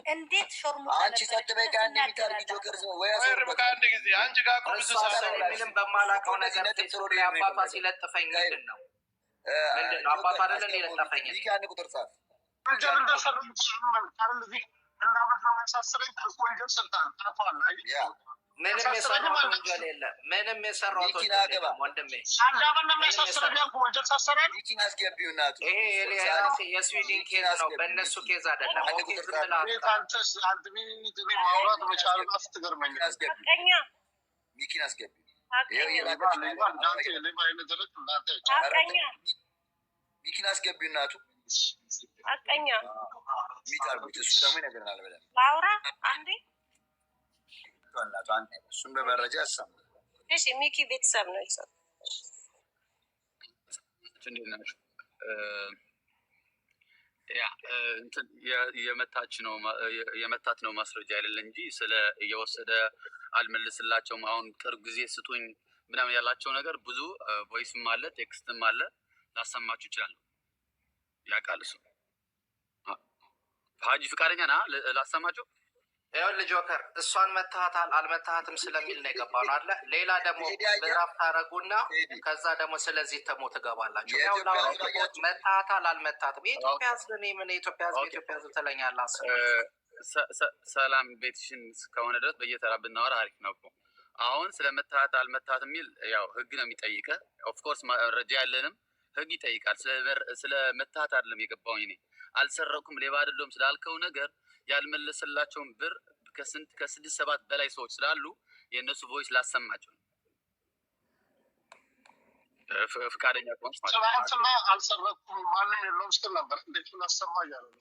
እንዴት ሾርሙጣ
አንቺ ሰጥበይ ጋር እንደሚታርግ ጆከር ወይ
ርብቃ አንድ ጊዜ አንቺ ጋር ቁብስ
ሰሰን ምንም በማላውቀው ነገር ፌስቡክ ላይ አባቷ ሲለጥፈኝ ምንድን ነው አባቷ አይደለ እንደ ለጠፈኝ
ይሄ አንድ ቁጥር ጻፍ
ምንም የሰራሁት ወንጀል የለም። ምንም የሰራሁት ወንጀል የለም ወንድሜ። ይሄ የስዊድን ኬዝ ነው፣ በእነሱ ኬዝ አይደለም። ኦኬ ዝም ብላ
ሚኪን አስገቢ። ሚኪን አስገቢ እናቱ
አቀኛ
ሚታርጉት እሱ ደግሞ ይነግረናል ብለን
ላውራ አንዴ
እሱን በመረጃ ያሰማል።
እሺ ሚኪ ቤተሰብ ነው ይሰጥ
እንዴት ናችሁ? ያ እንትን የመታት ነው ማስረጃ አይደለ እንጂ ስለ እየወሰደ አልመልስላቸውም። አሁን ቅርብ ጊዜ ስጡኝ ምናምን ያላቸው ነገር ብዙ ቮይስም አለ ቴክስትም አለ። ላሰማችሁ ይችላል። ያውቃል እሱ ሀጂ ፍቃደኛ ና ላሰማችሁ።
ይኸውልህ ጆከር እሷን መታሃታል አልመታሃትም ስለሚል ነው የገባው ነው አለ። ሌላ ደግሞ ምዕራፍ ታረጉና ከዛ ደግሞ ስለዚህ ተሞ ትገባላችሁ። ያው መታሃታል አልመታሃትም የኢትዮጵያ ሕዝብ እኔ ምን የኢትዮጵያ ሕዝብ ትለኛለህ?
ሰላም ቤትሽን ከሆነ ድረስ በየተራ ብናወራ አሪፍ ነው። አሁን ስለ መታሃት አልመታሃት የሚል ያው ህግ ነው የሚጠይቀህ። ኦፍኮርስ መረጃ ያለንም ህግ ይጠይቃል። ስለ መታሃት አይደለም የገባውኝ እኔ አልሰረኩም ሌባ አይደለሁም ስላልከው ነገር ያልመለሰላቸውን ብር ከ6-7 በላይ ሰዎች ስላሉ የእነሱ ቮይስ ላሰማቸው ነው። ፍቃደኛ ከሆንሽ ማለት
ነው። አልሰረኩም ማንም የለውም ስትል ነበር። እንዴት ላሰማ እያለ ነው።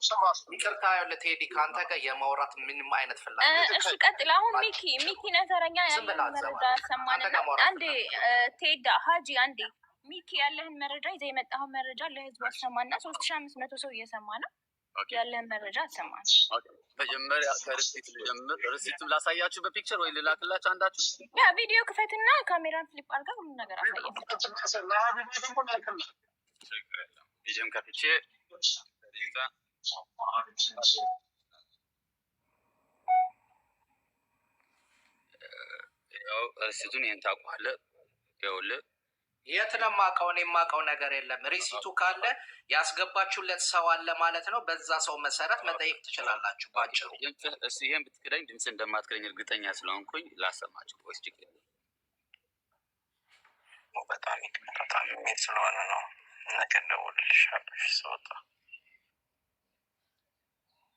ይቅርታ ያለ ቴዲ ከአንተ ጋር የማውራት ምንም አይነት ፍላጎት
እሺ ቀጥል። አሁን ሚኪ ነተረኛ ያለ መረጃ ሰማንና አንዴ ቴዳ ሀጂ አንዴ ሚኪ ያለህን መረጃ ይዘህ የመጣኸውን መረጃ ለህዝቡ አሰማና 3500 ሰው እየሰማ ነው። ያለህን መረጃ አሰማን።
መጀመሪያ ከርሲት ልጀምር። ርሲቱን ላሳያችሁ በፒክቸር ወይ ልላክላችሁ አንዳችሁ።
ያ ቪዲዮ ክፈትና ካሜራን ፍሊፕ አድርጋ ሁሉ ነገር አሳየን።
ቪዲዮም ከፍቼ ያው ርሲቱን ይሄን ታውቀዋለህ። ይኸውልህ
የት ነው የማውቀው? እኔ የማውቀው ነገር የለም። ሪሲቱ ካለ ያስገባችሁለት ሰው አለ ማለት ነው። በዛ ሰው መሰረት መጠየቅ ትችላላችሁ። ባጭሩ
ይህን ብትክደኝ ድምፅ እንደማትክደኝ እርግጠኛ ስለሆንኩኝ ላሰማችሁ። ወይስ ችግር
በጣም የሚል ስለሆነ ነው። ነገ እደውልልሻለሁ ስወጣ።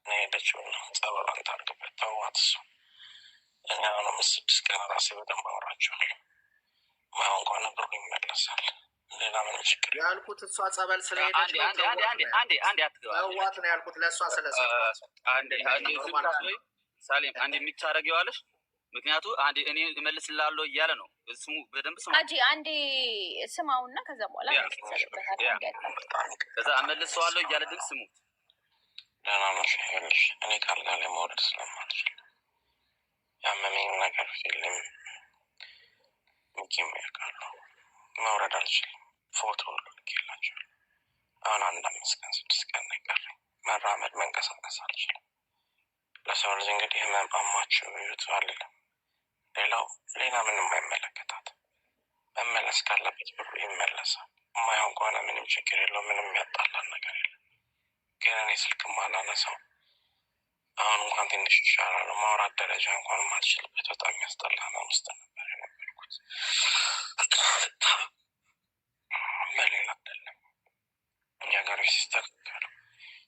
እኔ ሄደችው ነው ጸበሏን ታርግበት ተዋት። እሱ እኔ አሁንም 6 ቀን ራሴ በደንብ አወራቸዋለሁ። ማሁን ከሆነ ብሩ ይመለሳል። ሌላ ምንም ችግር ያልኩት እሷ ጸበል ስለሄደች
አንዴ አትገባ
ዋት ነው ያልኩት ለእሷ ስለሰ
ሳሌም አንዴ የሚታረገዋለሽ ምክንያቱ አንዴ እኔ እመልስልሃለሁ እያለ ነው። ስሙ በደንብ ስሙ
አጂ አንዴ ስማውና ከዛ በኋላ
ከዛ እመልሰዋለሁ እያለ ድምፅ ስሙት።
ደህና ነሽ? ይኸውልሽ እኔ ካልጋ ላይ መውረድ ስለማልችል ያመመኝ ነገር ፊልም ሚኪም ያውቃሉ። መውረድ አልችልም። ፎቶ ሁሉ ልኬላቸዋለሁ። አሁን 5 ቀን 6 ቀን ነው የቀረኝ። መራመድ መንቀሳቀስ አልችልም። ለሰው ልጅ እንግዲህ ህመም አሟቸው ይዩት አልልም። ሌላ ምንም አይመለከታት። መመለስ ካለበት ብሩ ይመለሳል። የማይሆን ከሆነ ምንም ችግር የለው። ምንም ያጣላን ነገር የለም። ግን እኔ ስልክ ማላነሳው አሁን እንኳን ትንሽ ይሻላል። ማውራት ደረጃ እንኳን ማልችልበት በጣም ያስጠላ ነው ውስጥ ነበር የነበርኩት። በሌላ አይደለም እኛ ጋር ሲስተካከሉ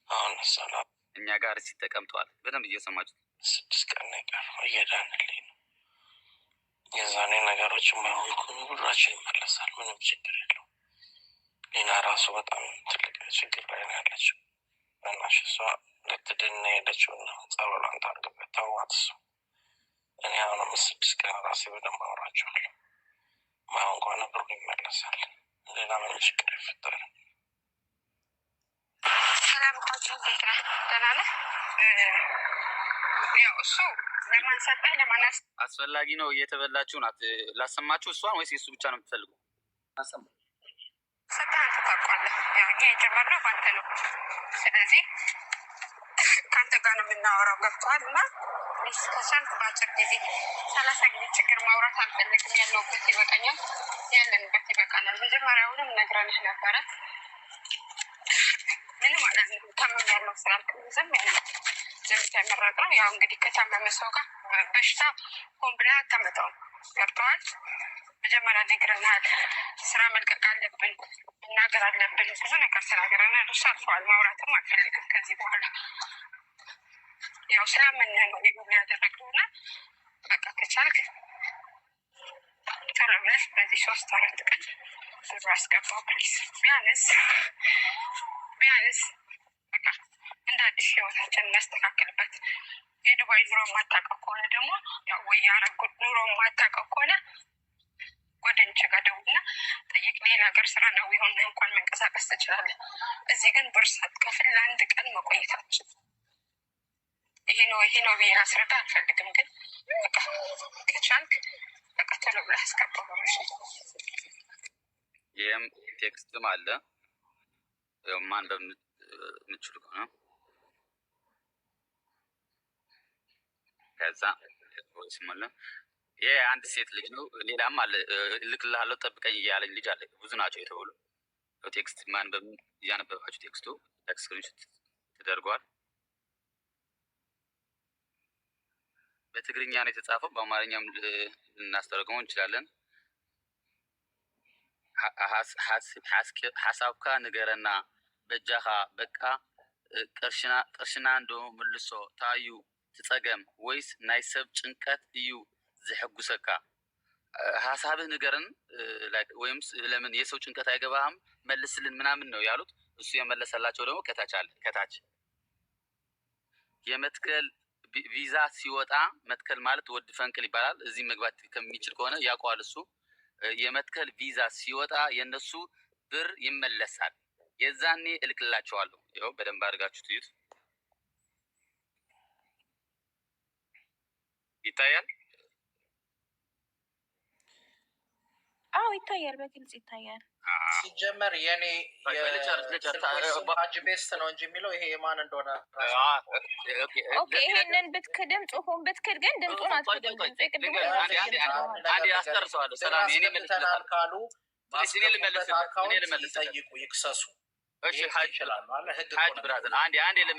አሁን ሰላ
እኛ ጋር ሲተቀምጠዋል። በደንብ እየሰማችሁ
6 ቀን ነው የቀረው። እየዳንልኝ ነው። የዛኔ ነገሮች የማይሆን ከሆኑ ብራችን ይመለሳል። ምንም ችግር የለው። ሌላ ራሱ በጣም ትልቅ ችግር ላይ ነው ያለችው። በናሽ እሷ ልትድን ሄደችው እና ጸበሏን ታርግበት ተዋት። እሱ እኔ አሁን 6 ቀን ራሴ በደንብ አወራቸዋለሁ። ማይሆን ከሆነ ብሩ ይመለሳል። ሌላ ምንም ችግር አይፈጠርም።
ሰላም ቋጭ ቤት ነህ? ደህና ነህ? ያው እሱ ለማንሰጠኝ ለማናስ
አስፈላጊ ነው። እየተበላችሁ ናት። ላሰማችሁ እሷን ወይስ የሱ ብቻ ነው የምትፈልጉ? አሰማ
ሰጣን ተጣቋለ። ያው እኛ የጀመርነው ባንተ ነው። ስለዚህ ካንተ ጋር ነው የምናወራው። ገብቶሃል? እና ከቻልክ በአጭር ጊዜ 30 ጊዜ ችግር ማውራት አልፈልግም። ያለውበት ይበቃኛል። ያለንበት ይበቃናል። መጀመሪያውንም ነግረንሽ ነበረ። ምንም ማለት ነው። ታመም ያለው ስላልክ ዝም ያለ ዘምታ ያመረጥ ነው። ያው እንግዲህ ከታመመ ሰው ጋር በሽታ ሆን ብለህ አታመጣውም። ገብቶሃል? መጀመሪያ ነግረናል። ስራ መልቀቅ አለብን፣ መናገር አለብን። ብዙ ነገር ተናግረናል። እሱ አልፈዋል። ማውራትም አልፈልግም ከዚህ በኋላ። ያው ስላመነ ነው ይሁን ያደረግነው እና በቃ ከቻልክ ቶሎ ብለህ በዚህ 3-4 ቀን ብሩ አስገባው ፕሊዝ። ቢያንስ በቃ እንደ አዲስ ህይወታችን እናስተካክልበት። የዱባይ ኑሮ የማታውቀው ከሆነ ደግሞ ያው ወይ ያረጉት ኑሮ የማታውቀው ከሆነ ጓደኞቼ ጋር ደውልና ጠይቅ። ሌላ ሀገር ስራ ነው የሆነ እንኳን መንቀሳቀስ ትችላለህ። እዚህ ግን ብር ሳትከፍል ለ1 ቀን መቆየታችን ይሄ ነው ብዬ ላስረዳ አልፈልግም። ግን በቃ ከቻልክ በቃ ቶሎ ብለህ አስገባው በመሽ
ይህም ቴክስትም አለ ማን በምችሉ ከሆነ ከዛ ሲሞላ ይሄ አንድ ሴት ልጅ ነው። ሌላም አለ እልክልሃለሁ ጠብቀኝ እያለኝ ልጅ አለ። ብዙ ናቸው የተባሉ ቴክስት ማን እያነበባችሁ ቴክስቱ ስክሪንሾት ተደርጓል። በትግርኛ ነው የተጻፈው። በአማርኛም ልናስተረጉመው እንችላለን። ሀሳብካ ንገረና በጃኻ በቃ ቅርሽና እንዶ ምልሶ ታዩ ትጸገም ወይስ ናይ ሰብ ጭንቀት እዩ ዝሕጉሰካ? ሀሳብህ ንገረን ወይም ለምን የሰው ጭንቀት አይገባህም መልስልን ምናምን ነው ያሉት። እሱ የመለሰላቸው ደግሞ ከታች አለ። ከታች የመትከል ቪዛ ሲወጣ መትከል ማለት ወድ ፈንቅል ይባላል። እዚህ መግባት ከሚችል ከሆነ ያውቀዋል እሱ። የመትከል ቪዛ ሲወጣ የነሱ ብር ይመለሳል። የዛኔ እልክላቸዋለሁ። ይኸው በደንብ አድርጋችሁ ትዩት። ይታያል?
አዎ ይታያል፣ በግልጽ ይታያል።
ሲጀመር የኔ ሀጅ ቤስት ነው እንጂ የሚለው ይሄ የማን እንደሆነ
ይሄንን ብትክድም ጽሁፉን ብትክድ ግን ድምፁን አትክድም። ድምፁ የቅድም
አንድ ያስቀርሰዋለሁ። ሰላም የኔ
መልክተናል ካሉ ማስገቡበት አካውንት ይጠይቁ፣ ይክሰሱ።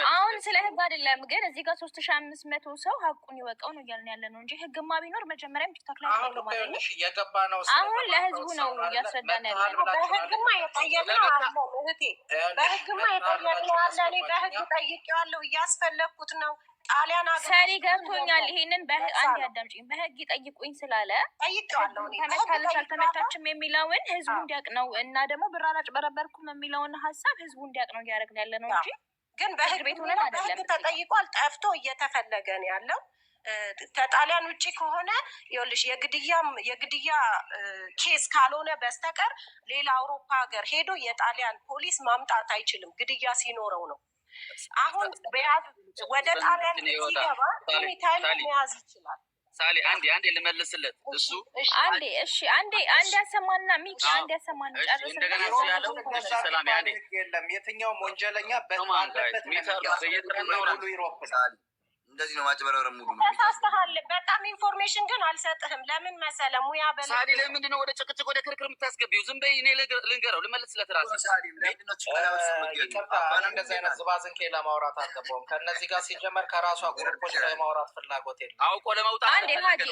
አሁን ስለ ህግ አይደለም ግን እዚህ ጋር 3500 ሰው ሀቁን ይወቀው ነው እያልን ያለ ነው እንጂ ህግማ ቢኖር መጀመሪያም ቲክታክ ላይ
አሁን የገባ ነው።
አሁን ለህዝቡ ነው እያስረዳን ያለ ነው።
በህግማ የጠየቅነው አለ እህቴ፣ በህግማ የጠየቅነው አለ። እኔ በህግ ጠይቄዋለሁ፣ እያስፈለግኩት ነው። ጣሊያን
ሰሪ ገብቶኛል። ይሄንን አንድ አዳምጪኝ። በህግ ይጠይቁኝ ስላለ
ጠይቄዋለሁ።
ተመታለች አልተመታችም የሚለውን ህዝቡ እንዲያውቅ ነው እና ደግሞ ብር አላጭበረበርኩም የሚለውን ሀሳብ ህዝቡ እንዲያውቅ ነው እያደረግን ያለ ነው እንጂ
ግን በህግ ቤት ሆነን አይደለም። በህግ ተጠይቋል፣ ጠፍቶ እየተፈለገ ነው ያለው። ከጣሊያን ውጭ ከሆነ ይኸውልሽ የግድያ ኬስ ካልሆነ በስተቀር ሌላ አውሮፓ ሀገር ሄዶ የጣሊያን ፖሊስ ማምጣት አይችልም። ግድያ ሲኖረው ነው። አሁን ወደ ጣሊያን ሲገባ ታይም መያዝ ይችላል።
ሳሊ አንዴ ልመልስለት እሱ
አንዴ ያሰማና ሚኪ አንዴ ያሰማና ጨርስ።
እንደገና እሱ ያለው ሰላም ያኔ
የለም የትኛውም ወንጀለኛ ባለበት ሁሉ ይሮፕናል።
እንደዚህ ነው ማጭበረር ሙሉ ነው።
ተሳስተሃል። በጣም ኢንፎርሜሽን ግን አልሰጥህም። ለምን መሰለ ሙያ በለ
ሳሊ ለምንድን ነው ወደ ጭቅጭቅ ወደ ክርክር የምታስገቢው? ዝም በይ። እኔ ልንገረው ልመልስለት ራሴ
እንደዚህ አይነት ዝባዝንኬ ለማውራት አልገባውም። ከእነዚህ ጋር ሲጀመር ከራሷ ግሩፖች ላይ ማውራት ፍላጎት የለም።
አውቆ ለመውጣት
አንዴ ሀጂ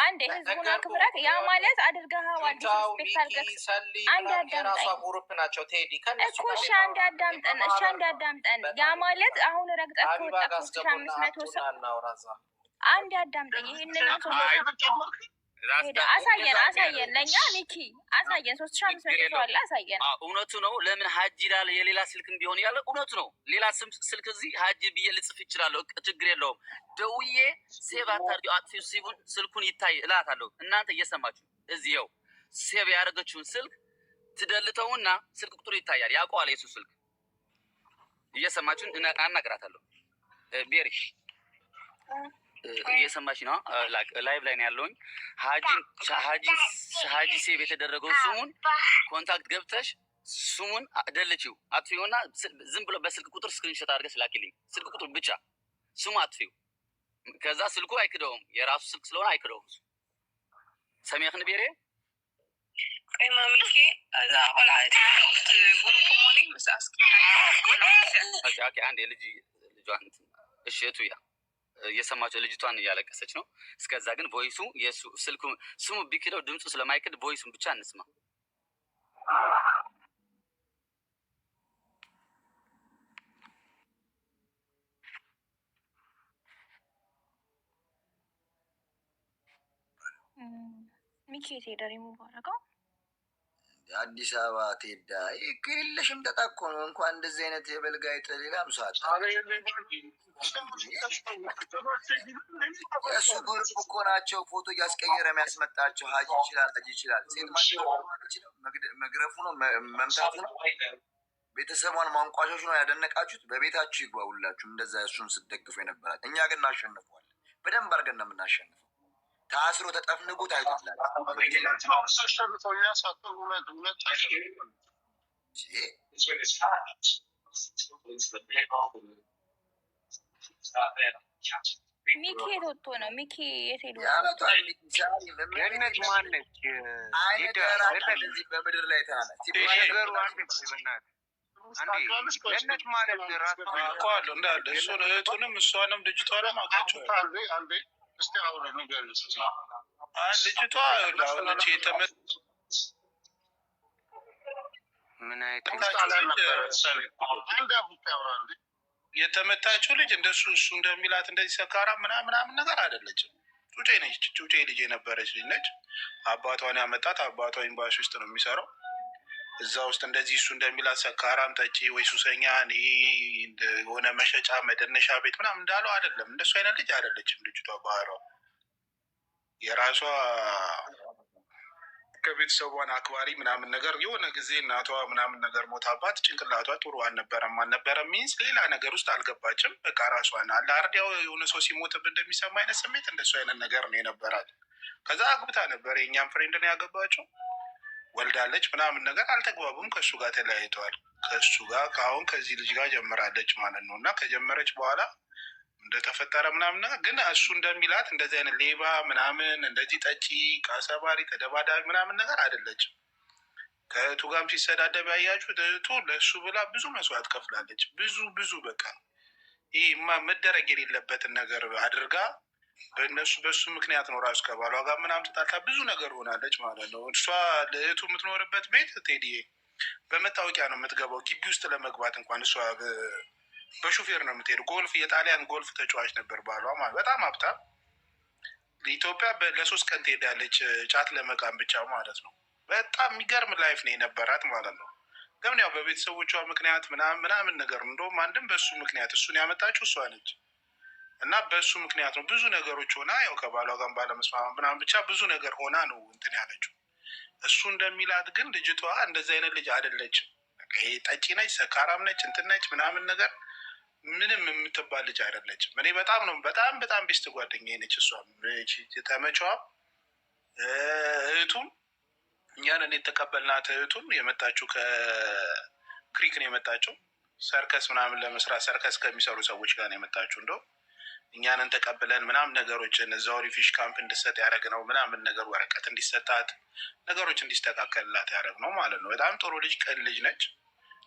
አንዴ ህዝቡን አክብረህ ያ ማለት አድርገኸዋል። ዲስፔክት አድርገህ አንዴ
የራሷ ግሩፕ ናቸው ቴዲ ከነሱ
እኮ እሺ አንዴ አዳምጠን ያ ማለት አሁን ረግጠህ ከወጣ 3500 ሰው አንድ አዳምጠኝ። ይሄንን አሳየን ለእኛ ሚኪ አሳየን። 3500 ሰው አለ አሳየን።
እውነቱ ነው። ለምን ሀጂ ይላል? የሌላ ስልክም ቢሆን ያለ እውነቱ ነው። ሌላ ስልክ እዚህ ሀጂ ብዬ ልጽፍ ይችላለሁ። ችግር የለውም። ደውዬ ሴቭ አታርጊው አጥፊው ሲቡን ስልኩን ይታይ እላታለሁ። እናንተ እየሰማችሁ እዚህ ይኸው ሴቭ ያደረገችውን ስልክ ትደልተውና ስልክ ቁጥሩ ይታያል። ያውቀዋል የሱ ስልክ። እየሰማችሁን አናግራታለሁ። ቤሪ እየሰማች ነው። ላይቭ ላይ ነው ያለውኝ። ሀጂ ሴቭ የተደረገው ስሙን ኮንታክት ገብተሽ ስሙን ደልቺው አጥፊውና ዝም ብሎ በስልክ ቁጥር ስክሪንሾት አድርገሽ ላኪልኝ። ስልክ ቁጥር ብቻ ስሙ አጥፊው። ከዛ ስልኩ አይክደውም፣ የራሱ ስልክ ስለሆነ አይክደውም። ሰሚያህን ቤሬ
ማሚኬ እዛ ኋላ ግሩፕ ሞኒ ምስአስኪ
አንድ ልጇን እሺ እቱያ እየሰማቸው ልጅቷን እያለቀሰች ነው። እስከዛ ግን ቮይሱ የሱ ስልኩ ስሙ ቢክደው ድምፁ ስለማይክድ ቮይሱን ብቻ እንስማ።
ሚኪ ቴዳሪ ሙባረከው
አዲስ አበባ ቴዳ የለሽም ተጣቆ ነው እንኳን እንደዚህ አይነት የበልጋይ ሌላም ሰዓት እሱ ግሩፕ እኮ ናቸው። ፎቶ እያስቀየረ የሚያስመጣቸው ሀጂ ይችላል ሴት መግረፉ ነው መምታቱ ነው ቤተሰቧን ማንቋሾች ነው ያደነቃችሁት። በቤታችሁ ይግባውላችሁ እንደዛ እሱን ስትደግፉ የነበራል። እኛ ግን እናሸንፈዋለን። በደንብ አድርገን ነው የምናሸንፈው። ታስሮ ተጠፍንጉ ታይቶላል።
ሚኪ የት ወጥቶ ነው? ሚኪ የት ሄዱ?
በምድር ላይ ተናለ
ገነት ማለት ራሱ እንዳለ እሱን እህቱንም እሷንም ልጅቷንም አውቃቸዋለሁ። እስቲ አሁን ነገር ልጅቷ ለአሁነች የተመታችው ልጅ እንደሱ እሱ እንደሚላት እንደዚህ ሰካራ ምናምን ነገር አይደለችም። ጩጬ ነች። ጩጬ ልጅ የነበረች ልጅ ነች። አባቷን ያመጣት አባቷ ኤምባሲ ውስጥ ነው የሚሰራው። እዛ ውስጥ እንደዚህ እሱ እንደሚላት ሰካራም ጠጪ ወይ ሱሰኛ የሆነ መሸጫ መደነሻ ቤት ምናምን እንዳለው አይደለም። እንደሱ አይነት ልጅ አይደለችም ልጅቷ። ባህሯ የራሷ ከቤተሰቧን አክባሪ ምናምን ነገር የሆነ ጊዜ እናቷ ምናምን ነገር ሞታባት ጭንቅላቷ ጥሩ አልነበረም ሚንስ ሌላ ነገር ውስጥ አልገባችም። በቃ ራሷን አላርዲያው የሆነ ሰው ሲሞትብ እንደሚሰማ አይነት ስሜት እንደሱ አይነት ነገር ነው የነበራት። ከዛ አግብታ ነበር። የእኛም ፍሬንድ ነው ያገባቸው። ወልዳለች ምናምን ነገር አልተግባቡም። ከእሱ ጋር ተለያይተዋል። ከእሱ ጋር ከአሁን ከዚህ ልጅ ጋር ጀምራለች ማለት ነው። እና ከጀመረች በኋላ እንደተፈጠረ ምናምን ነገር ግን እሱ እንደሚላት እንደዚህ አይነት ሌባ ምናምን እንደዚህ ጠጪ ቃሰባሪ ተደባዳቢ ምናምን ነገር አይደለችም። ከእህቱ ጋርም ሲሰዳደብ ያያችሁት እህቱ ለእሱ ብላ ብዙ መስዋዕት ከፍላለች። ብዙ በቃ ይህ መደረግ የሌለበትን ነገር አድርጋ በሱ ምክንያት ነው ራሱ ከባሏ ጋር ምናምን ተጣልታ ብዙ ነገር ሆናለች ማለት ነው። እሷ ለእህቱ የምትኖርበት ቤት ቴዲዬ በመታወቂያ ነው የምትገባው። ግቢ ውስጥ ለመግባት እንኳን እሷ በሹፌር ነው የምትሄዱ። ጎልፍ የጣሊያን ጎልፍ ተጫዋች ነበር ባሏ ማለት በጣም ሀብታም። ኢትዮጵያ ለ3 ቀን ትሄዳለች ጫት ለመቃም ብቻ ማለት ነው። በጣም የሚገርም ላይፍ ነው የነበራት ማለት ነው። ግን ያው በቤተሰቦቿ ምክንያት ምናምን ነገር እንደውም አንድም በሱ ምክንያት እሱን ያመጣችው እሷ ነች። እና በሱ ምክንያት ነው ብዙ ነገሮች ሆና ያው ከባሏ ጋር ባለመስማማት ምናምን ብቻ ብዙ ነገር ሆና ነው እንትን ያለችው። እሱ እንደሚላት ግን ልጅቷ እንደዚህ አይነት ልጅ አይደለችም። ጠጪ ነች፣ ሰካራም ነች፣ እንትን ነች ምናምን ነገር ምንም የምትባል ልጅ አይደለችም። እኔ በጣም ቤስት ጓደኛዬ ነች። እሷም ተመቸዋም እህቱም እኛንን የተቀበልናት እህቱም የመጣችው ከግሪክ ነው የመጣችው። ሰርከስ ምናምን ለመስራት ሰርከስ ከሚሰሩ ሰዎች ጋር ነው የመጣችው። እንደው እኛንን ተቀብለን ምናምን ነገሮችን እዛው ሪፊሽ ካምፕ እንድሰጥ ያደረግ ነው ምናምን ነገር ወረቀት እንዲሰጣት ነገሮች እንዲስተካከልላት ያደረግ ነው ማለት ነው። በጣም ጥሩ ልጅ፣ ቅን ልጅ ነች።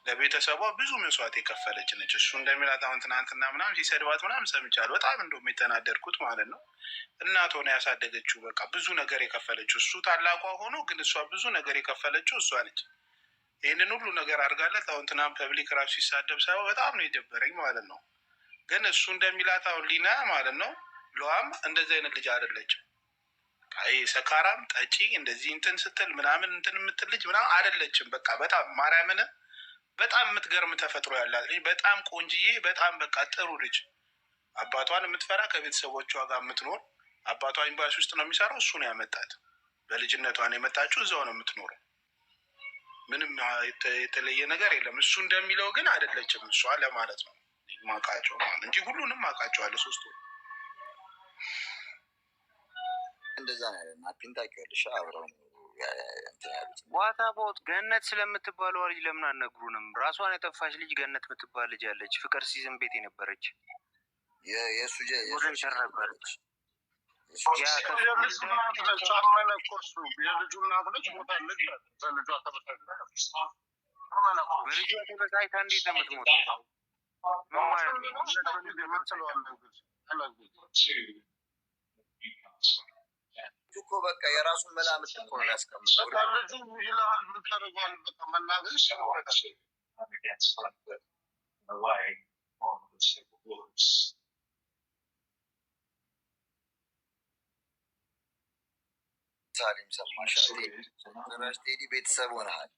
ለቤተሰቧ ብዙ መስዋዕት የከፈለች ነች። እሱ እንደሚላት አሁን ትናንትና ምናምን ሲሰድባት ምናምን ሰምቻለሁ። በጣም እንደውም የተናደድኩት ማለት ነው። እናት ሆነ ያሳደገችው በቃ ብዙ ነገር የከፈለችው እሱ ታላቋ ሆኖ ግን እሷ ብዙ ነገር የከፈለችው እሷ ነች። ይህንን ሁሉ ነገር አድርጋለት አሁን ትናንት ፐብሊክ ራሱ ሲሳደብ ሳይሆን በጣም ነው የደበረኝ ማለት ነው። ግን እሱ እንደሚላት አሁን ሊና ማለት ነው ለዋም እንደዚህ አይነት ልጅ አይደለችም። አይ ሰካራም ጠጪ እንደዚህ እንትን ስትል ምናምን እንትን የምትል ልጅ ምናምን አይደለችም። በቃ በጣም ማርያምን በጣም የምትገርም ተፈጥሮ ያላት ልጅ፣ በጣም ቆንጅዬ፣ በጣም በቃ ጥሩ ልጅ፣ አባቷን የምትፈራ ከቤተሰቦቿ ጋር የምትኖር። አባቷ ኤምባሲ ውስጥ ነው የሚሰራው። እሱ ነው ያመጣት። በልጅነቷን የመጣችው እዛው ነው የምትኖረው። ምንም የተለየ ነገር የለም። እሱ እንደሚለው ግን አይደለችም እሷ ለማለት ነው ማቃቸው ማለት እንጂ ሁሉንም ማቃቸዋለሁ። ሶስቱ
እንደዛ ነው ያለና ፒንታኪያለሽ አብረው
ዋታቦት ገነት ስለምትባለው ልጅ ለምን አነግሩንም? ራሷን የጠፋች ልጅ ገነት የምትባል ልጅ አለች። ፍቅር ሲዝም ቤት የነበረች
የእሱ
ነበረች። በልጇ ተበሳይታ እንዴት ነው የምትሞተው? ምን ማለት ነው?
እኮ በቃ የራሱን መላምት እኮ ነው ያስቀምጠው። ሳሊም ሰማሻ? ቴዲ ቤተሰብ ሆነሃል።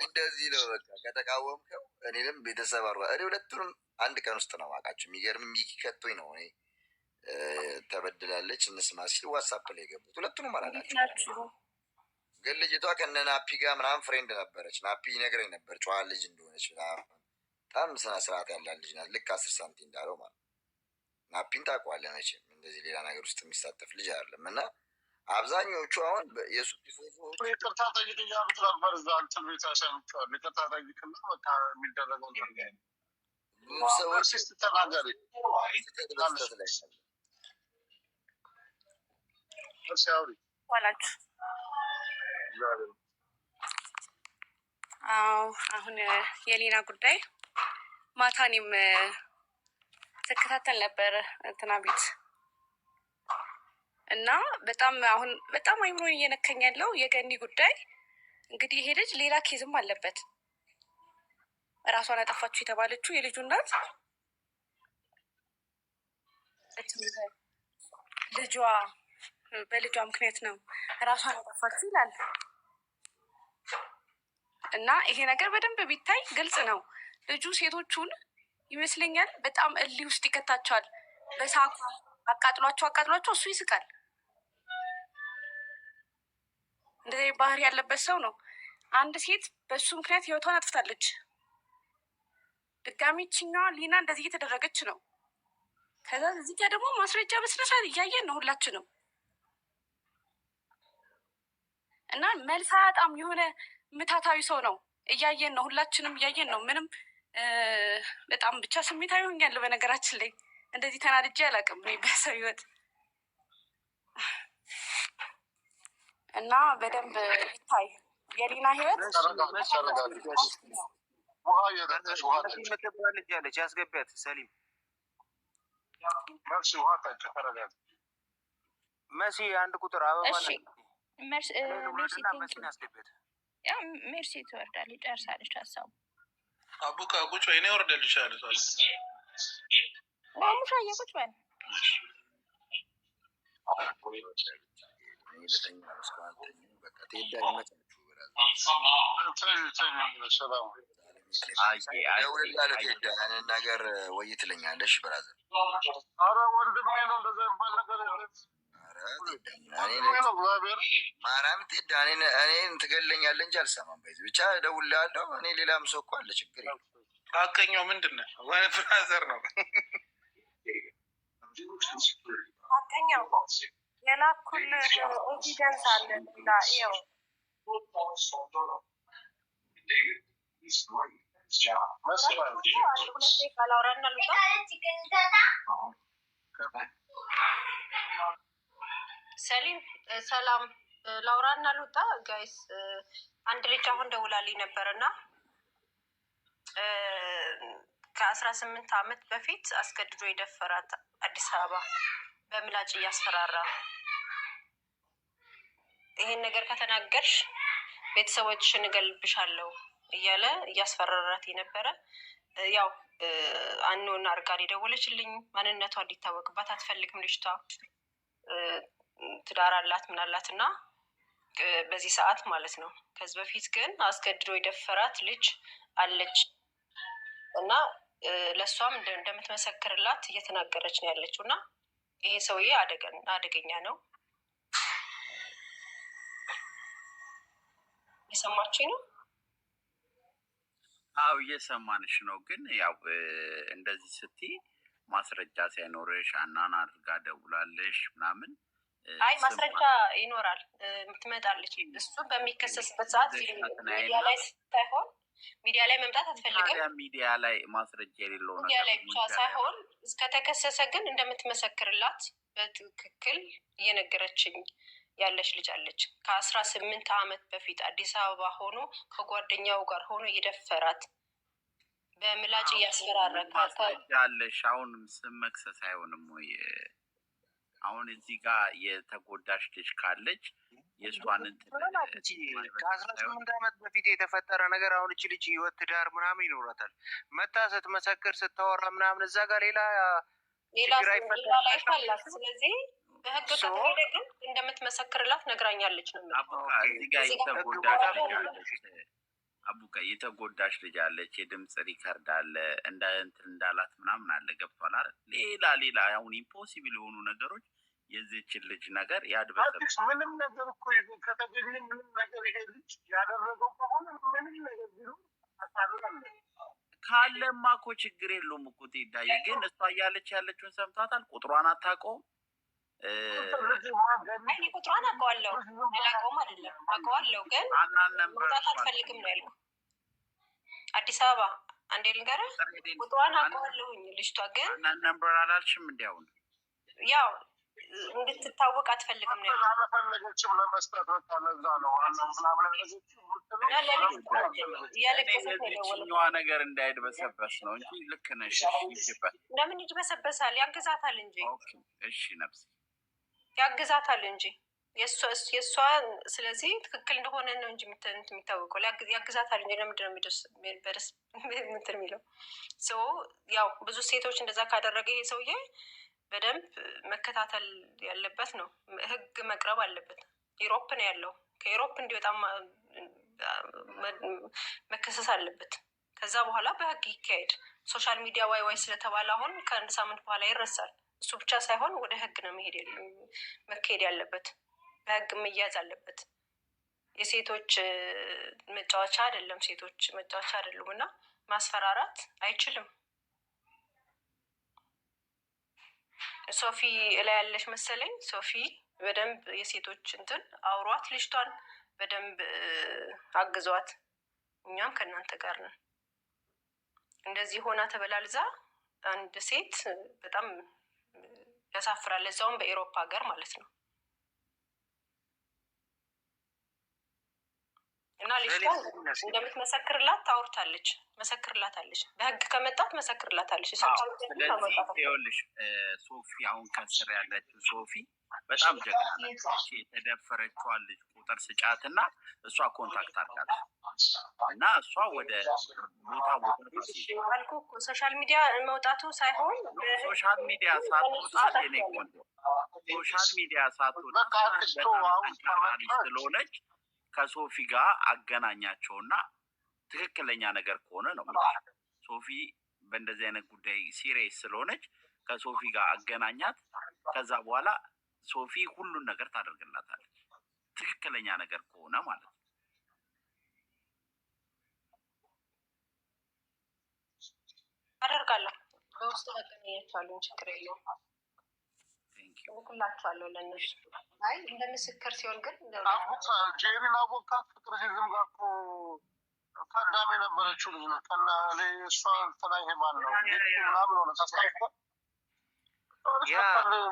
እንደዚህ ነው በቃ ከተቃወምከው እኔንም ቤተሰብ አርባ እኔ ሁለቱንም አንድ ቀን ውስጥ ነው ማውቃቸው። የሚገርም ሚኪ ከቶኝ ነው እኔ ተበድላለች እንስማ ሲል ዋትሳፕ ላይ የገቡት ሁለቱንም አላላቸው። ግን ልጅቷ ከነ ናፒ ጋር ምናምን ፍሬንድ ነበረች። ናፒ ይነግረኝ ነበር ጨዋ ልጅ እንደሆነች በጣም ስነ ስርዓት ያላት ልጅ ናት። ልክ 10 ሳንቲም እንዳለው ማለት ናፒን ታውቀዋለህ መቼም። እንደዚህ ሌላ ነገር ውስጥ የሚሳተፍ ልጅ አይደለም። እና አብዛኞቹ አሁን የሱ
ይቅርታ ጠይቅኛ ብት ነበር እዛ እንትን ቤት ያሰምቸዋል። ይቅርታ ጠይቅና በቃ የሚደረገው
ሰዎች
ስትተናገሪ
ዋላችሁ። አሁን የሊና ጉዳይ ማታ እኔም ትከታተል ነበር እንትና ቤት እና በጣም አይምሮን እየነካኝ ያለው የገኒ ጉዳይ። እንግዲህ ይሄ ልጅ ሌላ ኬዝም አለበት። ራሷን ያጠፋችሁ የተባለችው የልጁ እናት በልጇ ምክንያት ነው ራሷን ያጠፋችሁ ይላል እና ይሄ ነገር በደንብ ቢታይ ግልጽ ነው። ልጁ ሴቶቹን ይመስለኛል በጣም እልህ ውስጥ ይከታቸዋል። በሳቁ አቃጥሏቸው እሱ ይስቃል። እንደዚህ ባህሪ ያለበት ሰው ነው። አንድ ሴት በእሱ ምክንያት ህይወቷን አጥፍታለች። ድጋሚ ችኛዋ ሊና እንደዚህ እየተደረገች ነው። ከዛ እዚህ ጋር ደግሞ ማስረጃ በስነስርዓት እያየን ነው ሁላችንም እና መልስ አያጣም። የሆነ ምታታዊ ሰው ነው። እያየን ነው፣ ሁላችንም እያየን ነው። ምንም በጣም ብቻ ስሜታዊ ሆኛለሁ። በነገራችን ላይ እንደዚህ ተናድጄ አላውቅም እኔ በሰው ህይወት እና በደንብ ይታይ የሊና ህይወት።
ልጅ ያለች ያስገቢያት ሰሊም መሲ አንድ ቁጥር አበባ
ሜርሲ ትወርዳለች። ጨርሳለች ሀሳቡ።
አቡካ ቁጭ በይ፣ እኔ እወርድልሻለሁ።
ሙሻዬ ቁጭ በል።
ያንን ነገር ወይ ትለኛለሽ ብራዘር።
ኧረ ወንድሜ ነው እንደዛ ይባል ነገር የለም።
ኧረ ማርያም ጤዳ እኔን ትገለኛለህ እንጂ አልሰማም። ብቻ እደውልልሃለሁ። እኔ ሌላም ሰው እኮ አለ፣ ችግር የለም።
ሀቀኛው ምንድን ነው? ወይ ብራዘር ነው
ሀቀኛው የላኩልህ ኤቪደንስ አለ ላ ይኸው ሰሊም ሰላም ላውራና ልውጣ ጋይስ። አንድ ልጅ አሁን ደውላልኝ ነበር እና ከ18 ዓመት በፊት አስገድዶ የደፈራት አዲስ አበባ በምላጭ እያስፈራራ ይሄን ነገር ከተናገርሽ ቤተሰቦችሽን እገልብሻለሁ እያለ እያስፈራራት የነበረ ያው አኖና አርጋን የደወለችልኝ ማንነቷ እንዲታወቅባት አትፈልግም ልጅቷ ትዳር አላት ምን አላት እና በዚህ ሰዓት ማለት ነው። ከዚህ በፊት ግን አስገድዶ የደፈራት ልጅ አለች እና ለእሷም እንደምትመሰክርላት እየተናገረች ነው ያለችው እና ይሄ ሰውዬ አደገኛ ነው። የሰማችኝ ነው?
አው እየሰማንሽ ነው። ግን ያው እንደዚህ ስትይ ማስረጃ ሳይኖርሽ አናና አድርጋ ደውላለሽ ምናምን።
አይ ማስረጃ ይኖራል፣ ትመጣለች። እሱ በሚከሰስበት ሰዓት ሚዲያ ላይ ሳይሆን ሚዲያ ላይ መምጣት አትፈልግም።
ሚዲያ ላይ ማስረጃ የሌለው
ሚዲያ ላይ ብቻ ሳይሆን እስከተከሰሰ ግን እንደምትመሰክርላት በትክክል እየነገረችኝ ያለች ልጅ አለች። ከ18 ዓመት በፊት አዲስ አበባ ሆኖ ከጓደኛው ጋር ሆኖ የደፈራት በምላጭ
እያስፈራረካለሽ። አሁንም ስም መክሰስ አይሆንም ወይ? አሁን እዚህ ጋር የተጎዳሽ ልጅ ካለች የእሷን
ከ18 ዓመት በፊት የተፈጠረ ነገር አሁን እቺ ልጅ ህይወት ትዳር ምናምን ይኖራታል። መታ ስትመሰክር ስታወራ ምናምን እዛ ጋር ሌላ
ላይ አላት። ስለዚህ በህግ ከተሄደ ግን እንደምትመሰክርላት ነግራኛለች ነው።
እዚህ ጋር የተጎዳሽ ልጅ አለች። የድምፅ ሪከርድ አለ እንትን እንዳላት ምናምን አለ። ገብቷል አይደል? ሌላ አሁን ኢምፖሲብል የሆኑ ነገሮች የዚችን ልጅ ነገር ያድበሰብስ
ምንም ነገር እኮ ከተገኘ ምንም ነገር ይሄ ልጅ ያደረገው ከሆነ ምንም ነገር ቢሉ
ካለማ እኮ ችግር የለውም እኮ ትሄዳየ። ግን እሷ እያለች ያለችውን ሰምታታል። ቁጥሯን አታውቀውም።
ቁጥሯን አውቀዋለሁ፣ አላውቀውም አይደለም አውቀዋለሁ። ግን መውጣት አትፈልግም ነው ያልኩት። አዲስ አበባ አንዴ ልንገርህ፣ ቁጥሯን አውቀዋለሁኝ። ልጅቷ ግን
ነምበር አላልሽም? እንዲያውም
ያው እንድትታወቅ አትፈልግም ነው ያልኩት።
አልፈለገችም ለመስጠት በቃ ለዛ ነው
ያለችኛዋ ነገር እንዳይድበሰበስ ነው እንጂ ልክ ነሽ።
ለምን ይድበሰበሳል? ያግዛታል እንጂ።
እሺ ነፍስ
ያግዛታል እንጂ የእሷ ስለዚህ ትክክል እንደሆነ ነው እንጂ የሚታወቀው። ያግዛታል እንጂ ለምንድን ነው ምትር የሚለው ሰው? ያው ብዙ ሴቶች እንደዛ ካደረገ ይሄ ሰውዬ በደንብ መከታተል ያለበት ነው። ህግ መቅረብ አለበት። ኢሮፕ ነው ያለው። ከኢሮፕ እንዲወጣ መከሰስ አለበት። ከዛ በኋላ በህግ ይካሄድ። ሶሻል ሚዲያ ዋይ ስለተባለ አሁን ከአንድ ሳምንት በኋላ ይረሳል። እሱ ብቻ ሳይሆን ወደ ህግ ነው መካሄድ ያለበት። በህግ መያዝ አለበት። የሴቶች መጫወቻ አይደለም፣ ሴቶች መጫወቻ አይደሉም እና ማስፈራራት አይችልም። ሶፊ ላይ ያለች መሰለኝ። ሶፊ በደንብ የሴቶች እንትን አውሯት፣ ልጅቷን በደንብ አግዟት። እኛም ከእናንተ ጋር ነን። እንደዚህ ሆና ተበላልዛ አንድ ሴት በጣም ያሳፍራል። እዛውም በኤሮፓ ሀገር ማለት ነው። እና ልጅቷን እንደምትመሰክርላት ታውርታለች፣ መሰክርላታለች። በህግ ከመጣት መሰክርላታለች።
ስለዚህ ይኸውልሽ ሶፊ አሁን ከስር ያለችው ሶፊ በጣም ጀግና ነች። የተደፈረችዋን ልጅ ቁጥር ስጫትና እሷ ኮንታክት አድርጋለች እና እሷ ወደ ቦታ
አልኩህ እኮ ሶሻል ሚዲያ መውጣቱ ሳይሆን
ሶሻል ሚዲያ ሳትወጣ ሌላ ቆንጆ ሶሻል ሚዲያ ሳትወጣ ጠንካራ ልጅ ስለሆነች ከሶፊ ጋር አገናኛቸውና ትክክለኛ ነገር ከሆነ ነው ሶፊ በእንደዚህ አይነት ጉዳይ ሲሪየስ ስለሆነች ከሶፊ ጋር አገናኛት። ከዛ በኋላ ሶፊ ሁሉን ነገር ታደርግላታለች፣ ትክክለኛ ነገር ከሆነ ማለት ነው።
አደርጋለሁ። በውስጥ መገናኛቸዋለሁ፣ ችግር የለውም። እልክላቸዋለሁ ለእነሱ። አይ እንደ ምስክር ሲሆን ግን
ጄሪን አቦካት ፍቅር ሲዝም ጋር እኮ ታዳሚ የነበረችው ልጅ ነው። ከና እሷ እንትና ይሄ ማን ነው ምናምን ሆነ ታስታውቀ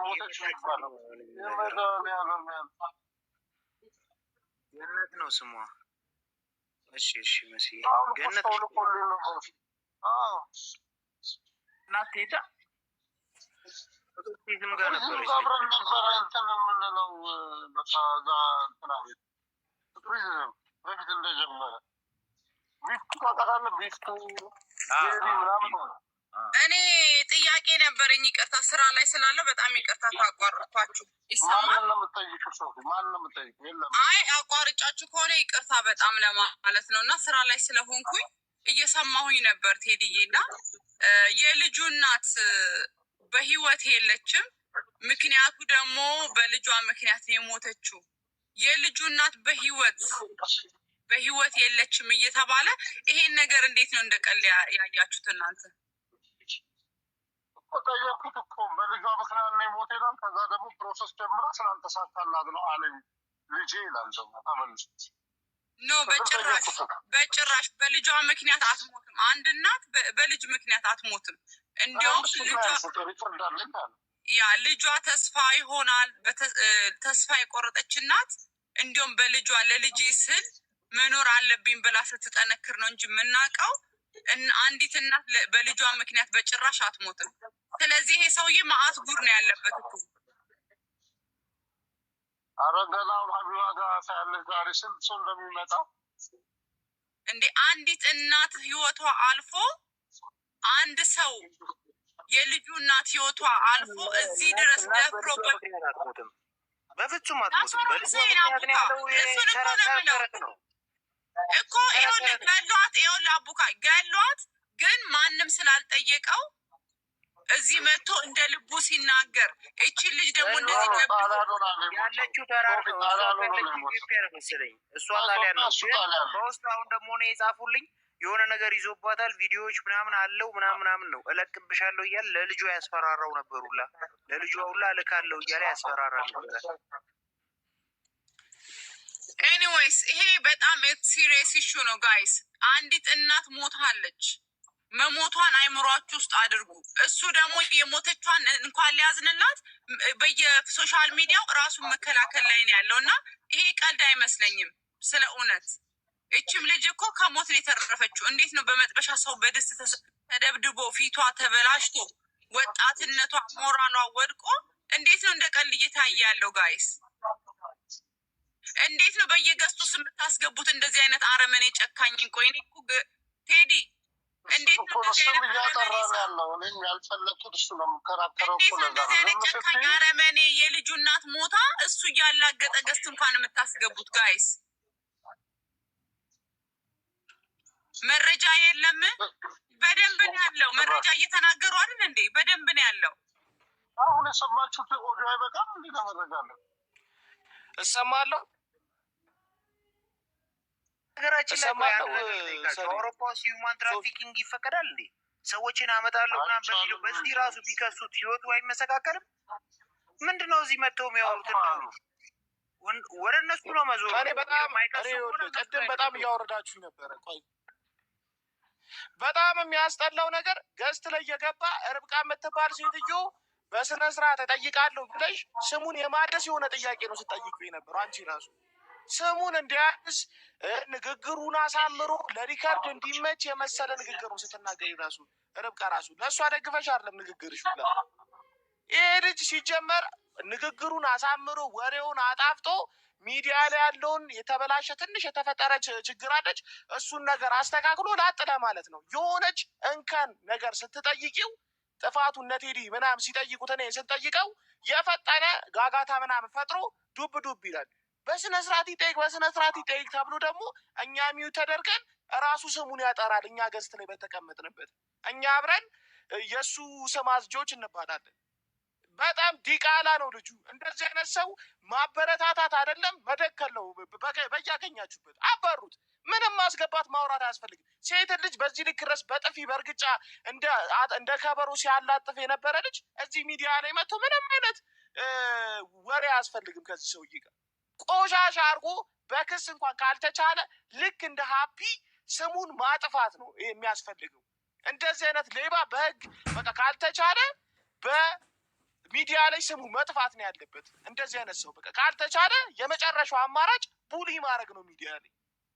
ሞተች ይባለው
ገነት ነው ስሟ። እሺ እሺ መሲ ገነት
እናት ሄዳ
ቱሪዝም ጋር ነበረች።
አብረን ነበረ እንትን የምንለው በቃ እዛ እንትና ቤት ቱሪዝም በፊት እንደጀመረ ቢፍቱ ታውቃታለ? ቢፍቱ ምናምን ሆነ።
እኔ ጥያቄ ነበረኝ። ይቅርታ ስራ ላይ ስላለው በጣም ይቅርታ ካቋረጥኳችሁ። ይሰማል?
ማንን ነው የምጠይቂው? ሶፊ ማንን ነው የምጠይቂው? የለም
አይ አቋርጫችሁ ከሆነ ይቅርታ በጣም ለማለት ነው። እና ስራ ላይ ስለሆንኩኝ እየሰማሁኝ ነበር ቴዲዬ። እና የልጁ እናት በህይወት የለችም። ምክንያቱ ደግሞ በልጇ ምክንያት ነው የሞተችው። የልጁ እናት በህይወት የለችም እየተባለ ይሄን ነገር እንዴት ነው እንደቀል ያያችሁት እናንተ?
ጠየኩት እኮ በልጇ ምክንያት ነው የሞተ ይላል። ከዛ ደግሞ ፕሮሰስ ጀምራ ስላልተሳካላት ነው አለኝ ልጄ ይላል። ደግሞ ተመልሶ
ኖ በጭራሽ በልጇ ምክንያት አትሞትም። አንድ እናት በልጅ ምክንያት አትሞትም። እንዲያውም ልጇ ተስፋ ይሆናል። ተስፋ የቆረጠች እናት እንዲሁም በልጇ ለልጄ ስል መኖር አለብኝ ብላ ስትጠነክር ነው እንጂ የምናውቀው አንዲት እናት በልጇ ምክንያት በጭራሽ አትሞትም። ስለዚህ ይሄ ሰውዬ መዓት ጉር ነው ያለበት እኮ።
አረገላውን ሀቢባ ጋር ሳያለች ዛሬ ስንት ሰው እንደሚመጣ
እንዴ! አንዲት እናት ህይወቷ አልፎ አንድ ሰው የልጁ እናት ህይወቷ አልፎ እዚህ ድረስ ደፍሮ
በፍጹም አትሞትም። በልጇ ምክንያት ነው ያለው። ሸረጥ ነው
እኮ ይኸውልህ፣ ገሏት። ይኸውልህ አቡካ ገሏት፣ ግን ማንም ስላልጠየቀው እዚህ መጥቶ እንደ ልቡ ሲናገር እቺን ልጅ ደግሞ እንደዚህ
ያለችው ተራራ ነው። ኢትዮጵያ ነው መሰለኝ፣ እሷ ጣሊያን ነው። ግን በውስጥ አሁን ደግሞ ነው የጻፉልኝ የሆነ ነገር ይዞባታል፣ ቪዲዮዎች ምናምን አለው ምናምን ነው እለቅብሻለሁ እያለ ለልጇ ያስፈራራው ነበሩላ። ለልጇ ሁላ እልካለሁ እያለ ያስፈራራ ነበረ።
ኤኒዌይስ ይሄ በጣም ሲሪየስ ኢሹ ነው ጋይስ። አንዲት እናት ሞታለች። መሞቷን አይምሯችሁ ውስጥ አድርጉ። እሱ ደግሞ የሞተቿን እንኳን ሊያዝንላት በየሶሻል ሚዲያው ራሱን መከላከል ላይ ነው ያለው። እና ይሄ ቀልድ አይመስለኝም ስለ እውነት። እችም ልጅ እኮ ከሞት ነው የተረፈችው። እንዴት ነው በመጥበሻ ሰው በድስት ተደብድቦ ፊቷ ተበላሽቶ ወጣትነቷ ሞራሏ ወድቆ እንዴት ነው እንደ ቀልድ እየታየ ያለው ጋይስ? እንዴት ነው በየገስቱ የምታስገቡት እንደዚህ አይነት አረመኔ ጨካኝ? ቆይ እኔ እኮ ቴዲ እንዴት ነው እንደዚህ አይነት ጨካኝ አረመኔ የልጁ እናት ሞታ እሱ እያላገጠ ገስት እንኳን የምታስገቡት ጋይስ? መረጃ የለም። በደንብ ነው ያለው። መረጃ እየተናገሩ አይደል እንዴ? በደንብ ነው ያለው።
አሁን የሰማችሁት ኦዲዮ አይበቃም እንዴ? ተመረጋለሁ
እሰማለሁ። ነገራችን ላይ በአውሮፓ ውስጥ ሂውማን ትራፊኪንግ ይፈቀዳል እንዴ? ሰዎችን አመጣለሁ ምናምን በሚለው በዚህ ራሱ ቢከሱት ህይወቱ አይመሰካከልም? ምንድነው እዚህ መጥተው የሚያወሩት? ወደ እነሱ ነው መዞር።
ቅድም በጣም እያወረዳችሁ ነበረ። ቆይ በጣም የሚያስጠላው ነገር ገዝት ላይ የገባ ርብቃ የምትባል ሴትዮ በስነ ስርዓት እጠይቃለሁ ብለሽ ስሙን የማደስ የሆነ ጥያቄ ነው ስጠይቁ የነበረው። አንቺ ራሱ ስሙን እንዲያድስ ንግግሩን አሳምሮ ለሪከርድ እንዲመች የመሰለ ንግግሩ ስትናገሪ ራሱ ርብቃ ራሱ ለእሷ ደግፈሽ አይደለም ንግግርሽ ሁላ። ይሄ ልጅ ሲጀመር ንግግሩን አሳምሮ ወሬውን አጣፍጦ ሚዲያ ላይ ያለውን የተበላሸ ትንሽ የተፈጠረ ችግር አለች፣ እሱን ነገር አስተካክሎ ላጥ ለማለት ነው። የሆነች እንከን ነገር ስትጠይቂው ጥፋቱ እነ ቴዲ ምናምን ሲጠይቁት እኔ ስንጠይቀው የፈጠነ ጋጋታ ምናምን ፈጥሮ ዱብ ዱብ ይላል። በስነ ስርዓት ይጠይቅ ተብሎ ደግሞ እኛ ሚዩ ተደርገን ራሱ ስሙን ያጠራል። እኛ ገዝት ላይ በተቀመጥንበት እኛ አብረን የእሱ ስም አስጆች እንባላለን። በጣም ዲቃላ ነው ልጁ። እንደዚህ አይነት ሰው ማበረታታት አይደለም መደከል ነው። በያገኛችሁበት አባሩት። ምንም ማስገባት ማውራት አያስፈልግም። ሴትን ልጅ በዚህ ልክ ድረስ በጥፊ በእርግጫ እንደ ከበሮ ሲያላጥፍ የነበረ ልጅ እዚህ ሚዲያ ላይ መጥቶ ምንም አይነት ወሬ አያስፈልግም። ከዚህ ሰውዬ ጋር ቆሻሻ አድርጎ በክስ እንኳን ካልተቻለ ልክ እንደ ሀፒ ስሙን ማጥፋት ነው የሚያስፈልገው። እንደዚህ አይነት ሌባ በህግ በቃ ካልተቻለ በሚዲያ ላይ ስሙ መጥፋት ነው ያለበት። እንደዚህ አይነት ሰው በቃ ካልተቻለ የመጨረሻው አማራጭ ቡሊ ማድረግ ነው ሚዲያ ላይ።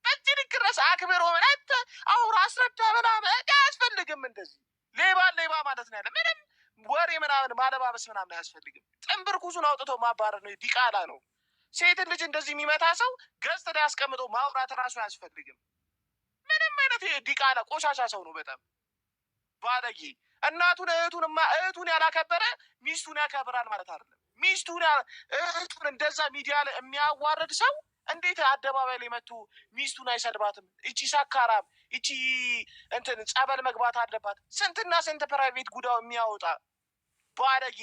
በዚህ ልክ ድረስ አክብሮ ምናምን አውራ አስረዳ ምናምን አያስፈልግም። እንደዚህ ሌባ ማለት ነው ያለ። ምንም ወሬ ምናምን ማለባበስ ምናምን አያስፈልግም። ጥንብር ኩሱን አውጥቶ ማባረር ነው። ዲቃላ ነው። ሴትን ልጅ እንደዚህ የሚመታ ሰው ገዝት ላይ አስቀምጦ ማውራት ራሱ አያስፈልግም። ምንም አይነት ዲቃላ ቆሻሻ ሰው ነው። በጣም ባለጌ። እህቱን ያላከበረ ሚስቱን ያከብራል ማለት አይደለም። እህቱን እንደዛ ሚዲያ ላይ የሚያዋርድ ሰው እንዴት አደባባይ ላይ መጥቶ ሚስቱን አይሰድባትም? እቺ ሳካራም፣ እቺ እንትን ጸበል መግባት አለባት። ስንትና ስንት ፕራይቬት ጉዳው የሚያወጣ ባለጌ።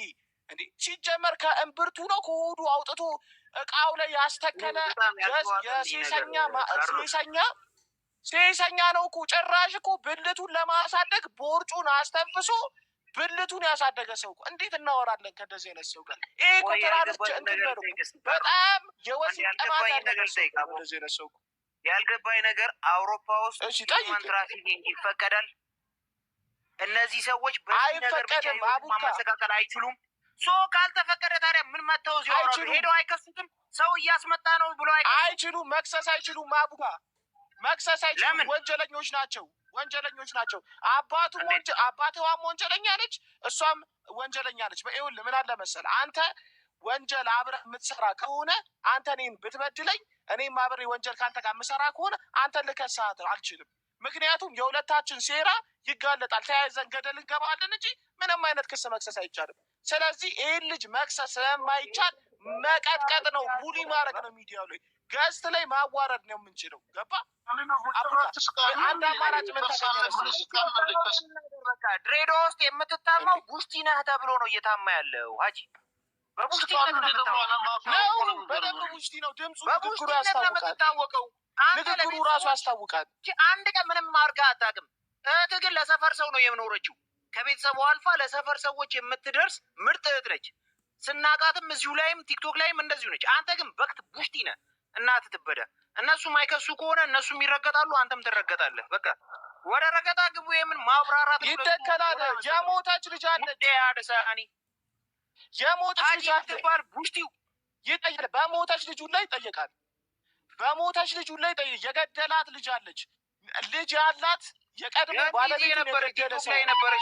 እንዴ ሲጀመር ከእምብርቱ ነው ከሆዱ አውጥቶ እቃው ላይ ያስተከለ ሴሰኛ ነው እኮ። ጭራሽ እኮ ብልቱን ለማሳደግ ቦርጩን አስተንፍሶ ብልቱን ያሳደገ ሰው እኮ እንዴት እናወራለን ከእንደዚህ አይነት ሰው ጋር? ይሄ እኮ ተራርች እንትበሩ በጣም የወሲብ ጠማት ያደገ ሰው እንደዚህ አይነት ሰው።
ያልገባኝ ነገር አውሮፓ ውስጥ ሂውማን ትራፊኪንግ ይፈቀዳል? እነዚህ ሰዎች በዚህ ነገር ብቻ ማስተካከል አይችሉም? ካልተፈቀደ ታዲያ ምን መተው እዚህ ያወራሉ? ሄደው አይከሱትም? ሰው እያስመጣ ነው ብሎ
አይችሉም። መክሰስ አይችሉም። አቡጋ መክሰስ አይችሉም። ወንጀለኞች ናቸው። አባትዋም ወንጀለኛ ነች፣ እሷም ወንጀለኛ ነች። ይኸውልህ ምን አለ መሰለህ፣ አንተ ወንጀል አብረህ የምትሰራ ከሆነ አንተ እኔን ብትበድለኝ እኔም አብሬ ወንጀል ከአንተ ጋር የምሰራ ከሆነ አንተን ልከስህ አልችልም። ምክንያቱም የሁለታችን ሴራ ይጋለጣል። ተያይዘን ገደል እንገባለን እንጂ ምንም አይነት ክስ መክሰስ አይቻልም። ስለዚህ ይህን ልጅ መክሰስ ስለማይቻል መቀጥቀጥ ነው፣ ቡሊ ማድረግ ነው። ሚዲያው ላይ ገዝት ላይ ማዋረድ ነው የምንችለው። ገባ? አንድ አማራጭ ምን
በቃ ድሬዳዋ ውስጥ የምትታማው ቡሽቲ ነህ ተብሎ ነው እየታማ ያለው ሀጂ። በቡሽቲነት ነው
ቡሽቲ ነው ድምፁ፣ ንግግሩ ያስታውቃል። ንግግሩ ራሱ ያስታውቃል።
አንድ ቀን ምንም አድርጋ አታውቅም። እህትህ ግን ለሰፈር ሰው ነው የምኖረችው። ከቤተሰቡ አልፋ ለሰፈር ሰዎች የምትደርስ ምርጥ እህት ነች። ስናቃትም እዚሁ ላይም ቲክቶክ ላይም እንደዚሁ ነች። አንተ ግን በቅት ቡሽቲ ነህ። እናትህ ትበዳ። እነሱ ማይከሱ ከሆነ እነሱም ይረገጣሉ፣ አንተም ትረገጣለህ። በቃ ወደ ረገጣ ግቡ። የምን ማብራራት
ይተከላል። የሞተች ልጅ አለች።
ያደሳኒ
የሞተች ልጅ
ትባል ቡሽቲው
ይጠይቃል። በሞተች ልጁ ላይ ይጠይቃል። የገደላት ልጅ አለች። ልጅ ያላት የቀድሞ ባለቤት የገደለ ሰው።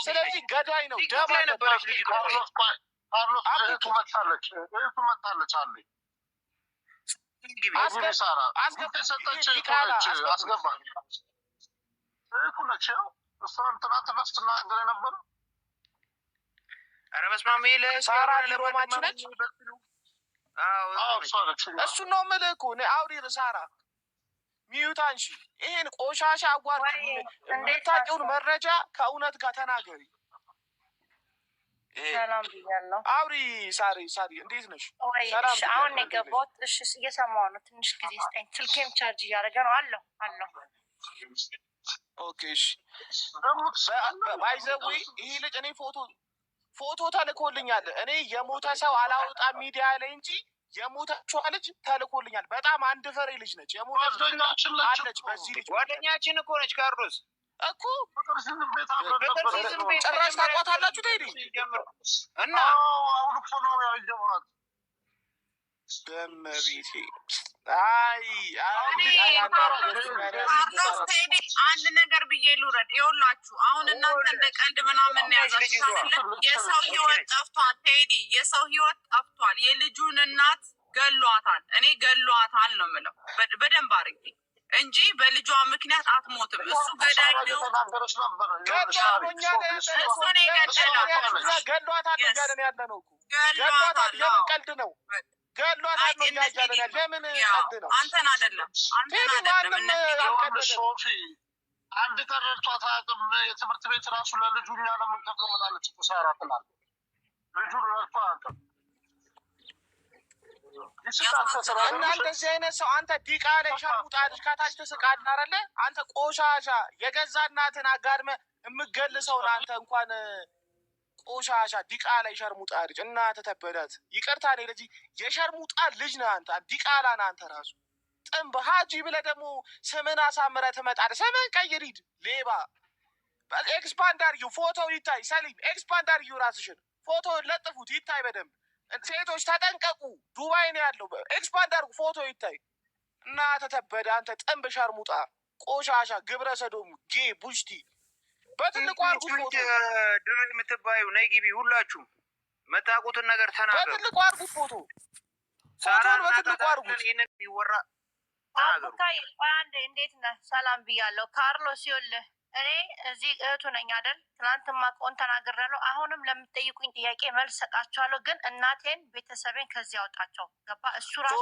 ስለዚህ ገዳይ ነው። ደም ላይ ነበረች ልጅ
እህቱ መታለች አለ አስገባ እህቱ ነች። እሷ ትናንትና ስትናገር የነበረ
ኧረ በስመ አብ
ሳራ ሊሮማች ነች። እሱን ነው የምልህ እኮ አውሪ ሳራ ሚዩት አንሺ። ይሄን ቆሻሻ አጓር የምታውቂውን መረጃ ከእውነት ጋር ተናገሪ።
ሰላም ብያለሁ።
አውሪ ሳሪ እንዴት ነሽ?
አሁን የገባሁት እሺ፣ እየሰማሁ ነው። ትንሽ ጊዜ ስጠኝ። ስልኬም ቻርጅ እያደረገ ነው። አለሁ።
ኦኬ እሺ። ባይዘዌ ይሄ ልጅ እኔ ፎቶ ተልኮልኛል። እኔ የሞተ ሰው አላወጣም ሚዲያ ላይ እንጂ የሞተችዋ ልጅ ተልኮልኛል። በጣም አንድ ፍሬ ልጅ ነች። አለች በዚህ ልጅ
ጓደኛችን እኮ ነች። ካርሎስ
እኮ ጭራሽ ታውቋታላችሁ። ቴዲ
እና
አሁን እኮ ነው ያየኋት
በመቤቴ።
ቴዲ አንድ ነገር ብዬ ልውረድ። ይኸውላችሁ አሁን እናንተ እንደ ቀልድ ምናምን ያዛችሁ የሰው ህይወት ጠፍቷል። ቴዲ የሰው ህይወት ጠፍቷል። የልጁን እናት ገሏታል። እኔ ገሏታል ነው የምለው በደንብ አድርጌ እንጂ በልጇ ምክንያት አትሞትም። እሱ ገዳይ ነው። አንተን አይደለም
ሶፊ አንድ ቀን ረድቷት አያውቅም። የትምህርት ቤት ራሱ ለልጁ እኛ ለምንከፍለው ብላለች እኮ ሳራ ትላለች። ልጁን ረድቶ አያውቅም።
እና እንደዚህ አይነት ሰው አንተ ዲቃላ ሸርሙጣ ልጅ ከታች ትስቃለህ አይደለ? አንተ ቆሻሻ የገዛ እናትን አጋድመህ የምትገልሰው አንተ እንኳን ቆሻሻ ዲቃላ የሸርሙጣ ልጅ እናትህ ተበዳት። ይቅርታ እኔ ለዚህ የሸርሙጣ ልጅ ነህ አንተ፣ ዲቃላ ነህ አንተ ራሱ ጥንብ ሀጂ ብለህ ደግሞ ስምን አሳምረህ ትመጣለህ። ስምን ቀይር ሂድ ሌባ። ኤክስፓንድ አድርጊው ፎቶ ይታይ። ሰሊም ኤክስፓንድ አድርጊው ራስሽን ፎቶ ለጥፉት ይታይ በደንብ። ሴቶች ተጠንቀቁ፣ ዱባይ ነው ያለው። ኤክስፓንድ አድርጉ ፎቶ ይታይ። እናትህ ተበዳ አንተ ጥንብ ሸርሙጣ ቆሻሻ ግብረ ሰዶም ጌ ቡሽቲ በትልቁ አርጉት ፎቶ።
ድር የምትባዩ ነይ ግቢ፣ ሁላችሁም መታቁትን ነገር ተናገሩ።
በትልቁ አርጉት ፎቶ ፎቶን በትልቁ አርጉት።
ይህንን የሚወራ
አቡካይ አንዴ እንዴት ነህ? ሰላም ብያለሁ። ካርሎስ ይኸውልህ እኔ እዚህ እህቱ ነኝ አይደል? ትናንትም ማቆን ተናግሬያለሁ። አሁንም ለምትጠይቁኝ ጥያቄ መልስ ሰጣችኋለሁ። ግን እናቴን ቤተሰቤን ከዚህ ያወጣቸው ገባ? እሱ ራሱ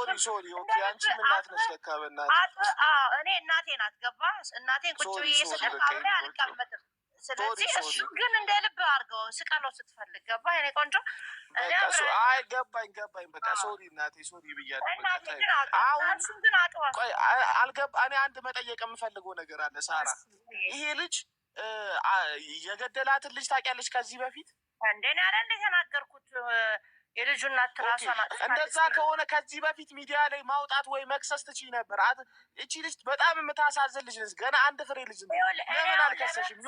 እኔ እናቴ ናት ገባ? እናቴን ቁጭ ብዬ ስቀር ላይ አልቀመጥም። ስለዚህ እሱ ግን እንደ ልብ አድርገው ስቀለው ስትፈልግ ገባ? እኔ ቆንጆ
አይ ገባኝ። በቃ ሶሪ እናቴ ሶሪ ብያለሁ።
እሱም ግን አጥዋል
አልገባ። እኔ አንድ መጠየቅ የምፈልገው ነገር አለ ሳራ። ይሄ ልጅ የገደላትን ልጅ ታውቂያለሽ? ከዚህ በፊት
እንዴ ያለ እንደ ተናገርኩት የልጁ እናት ራሷ ናት።
እንደዛ ከሆነ ከዚህ በፊት ሚዲያ ላይ ማውጣት ወይ መክሰስ ትችይ ነበር። እቺ ልጅ በጣም የምታሳዝን ልጅ ነች። ገና አንድ ፍሬ ልጅ ነው። ለምን አልከሰሽም?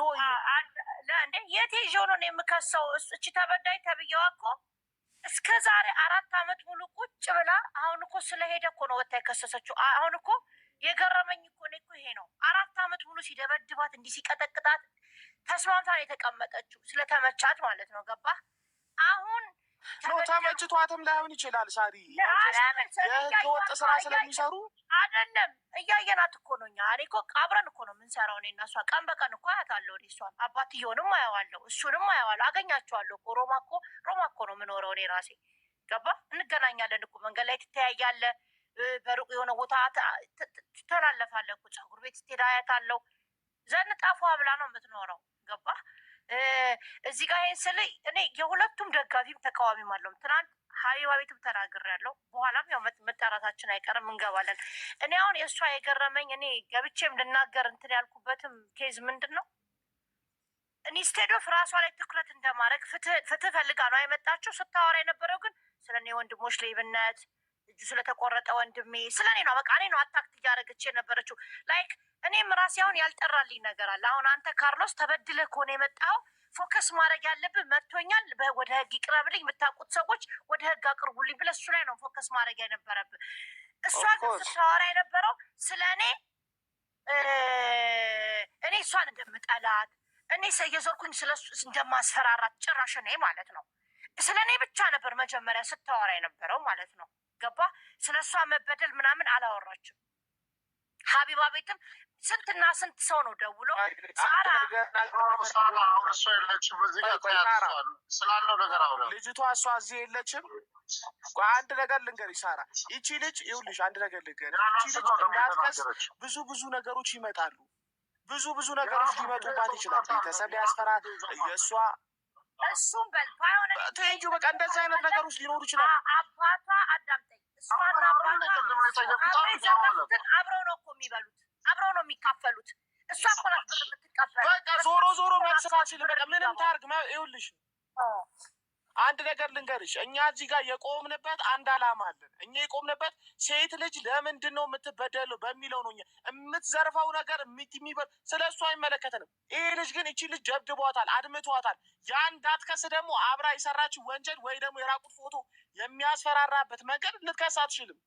እንዴ የት ይዤው ነው የምከሰው? እቺ ተበዳይ ተብዬዋ እኮ እስከ ዛሬ 4 ዓመት ሙሉ ቁጭ ብላ አሁን እኮ ስለሄደ እኮ ነው ወታ የከሰሰችው። አሁን እኮ የገረመኝ እኮ እኔ እኮ ይሄ ነው። 4 ዓመት ሙሉ ሲደበድባት እንዲህ ሲቀጠቅጣት ተስማምታ ነው የተቀመጠችው፣ ስለተመቻት ማለት ነው። ገባ? አሁን
ተመችቷትም ላይሆን ይችላል። ሳሪ የህገ ወጥ ስራ ስለሚሰሩ አይደለም።
እያየናት እኮ ነው። እኔ እኮ አብረን እኮ ነው የምንሰራው። እኔ እና እሷ ቀን በቀን እኮ አያታለሁ። እኔ እሷን አባትየውንም አየዋለሁ፣ እሱንም አየዋለሁ፣ አገኛቸዋለሁ እኮ ሮማ እኮ ነው የምኖረው እኔ ራሴ። ገባ? እንገናኛለን እኮ መንገድ ላይ ትተያያለህ፣ በሩቅ የሆነ ቦታ ትተላለፋለህ እኮ ፀጉር ቤት ስትሄድ አያታለሁ። ዘንጣፏ ብላ ነው የምትኖረው። ገባ? እዚህ ጋር ይሄን ስል እኔ የሁለቱም ደጋፊም ተቃዋሚም አለውም። ትናንት ሀቢባ ቤትም ተናግሬያለሁ። በኋላም ያው መጠራታችን አይቀርም እንገባለን። እኔ አሁን የእሷ የገረመኝ እኔ ገብቼም ልናገር እንትን ያልኩበትም ኬዝ ምንድን ነው ኢንስቴድ ኦፍ ራሷ ላይ ትኩረት እንደማድረግ ፍትህ ፈልጋ ነው አይመጣችው። ስታወራ የነበረው ግን ስለ እኔ ወንድሞች ሌብነት፣ እጁ ስለተቆረጠ ወንድሜ ስለ እኔ ነው። በቃ እኔ ነው አታክት እያደረገች የነበረችው። ላይክ እኔም ራሴ አሁን ያልጠራልኝ ነገር አለ። አሁን አንተ ካርሎስ ተበድለህ ከሆነ የመጣኸው ፎከስ ማድረግ ያለብህ መጥቶኛል፣ ወደ ህግ ይቅረብልኝ፣ የምታውቁት ሰዎች ወደ ህግ አቅርቡልኝ ብለህ እሱ ላይ ነው ፎከስ ማድረግ የነበረብህ። እሷ ግን ስታወራ የነበረው ስለ እኔ እሷን እንደምጠላት እኔ እየዞርኩኝ ስለ እንደማስፈራራት ጭራሽ እኔ ማለት ነው ስለ እኔ ብቻ ነበር መጀመሪያ ስታወራ የነበረው ማለት ነው። ገባ? ስለ እሷ መበደል ምናምን አላወራችም። ሀቢባ ቤትም ስንትና ስንት ሰው ነው ደውሎ ሳራ
ስላለው ነገር አውራ
ልጅቷ እሷ እዚህ የለችም። አንድ ነገር ልንገርሽ ሳራ፣ ይቺ ልጅ ይኸውልሽ፣ አንድ ነገር ልንገርሽ፣ ይቺ ልጅ እንዳትከስ ብዙ ነገሮች ይመጣሉ። ብዙ ነገሮች ሊመጡባት ይችላል። ቤተሰብ ያስፈራል። የእሷ
እሱም በል ባይሆን
ተይጁ በቃ እንደዚህ አይነት ነገሮች ሊኖሩ ይችላል።
አባቷ አዳምጠኝ። እሷና አብረው ነው እኮ የሚበሉት፣ አብረው ነው የሚካፈሉት። እሷ እኮ ናት ብር የምትቀበል።
በቃ ዞሮ መክሰስ አልችልም። በቃ ምንም ታርግ። ይኸውልሽ አንድ ነገር ልንገርሽ፣ እኛ እዚህ ጋር የቆምንበት አንድ አላማ አለን። እኛ የቆምንበት ሴት ልጅ ለምንድን ነው የምትበደለው በሚለው ነው። የምትዘርፈው ነገር ስለ እሱ አይመለከተንም። ይሄ ልጅ ግን እቺ ልጅ ደብድቧታል፣ አድምቷታል። የአንድ አትከስ ደግሞ አብራ የሰራችው ወንጀል ወይ ደግሞ የራቁት ፎቶ የሚያስፈራራበት መንገድ ልትከስ አትችልም።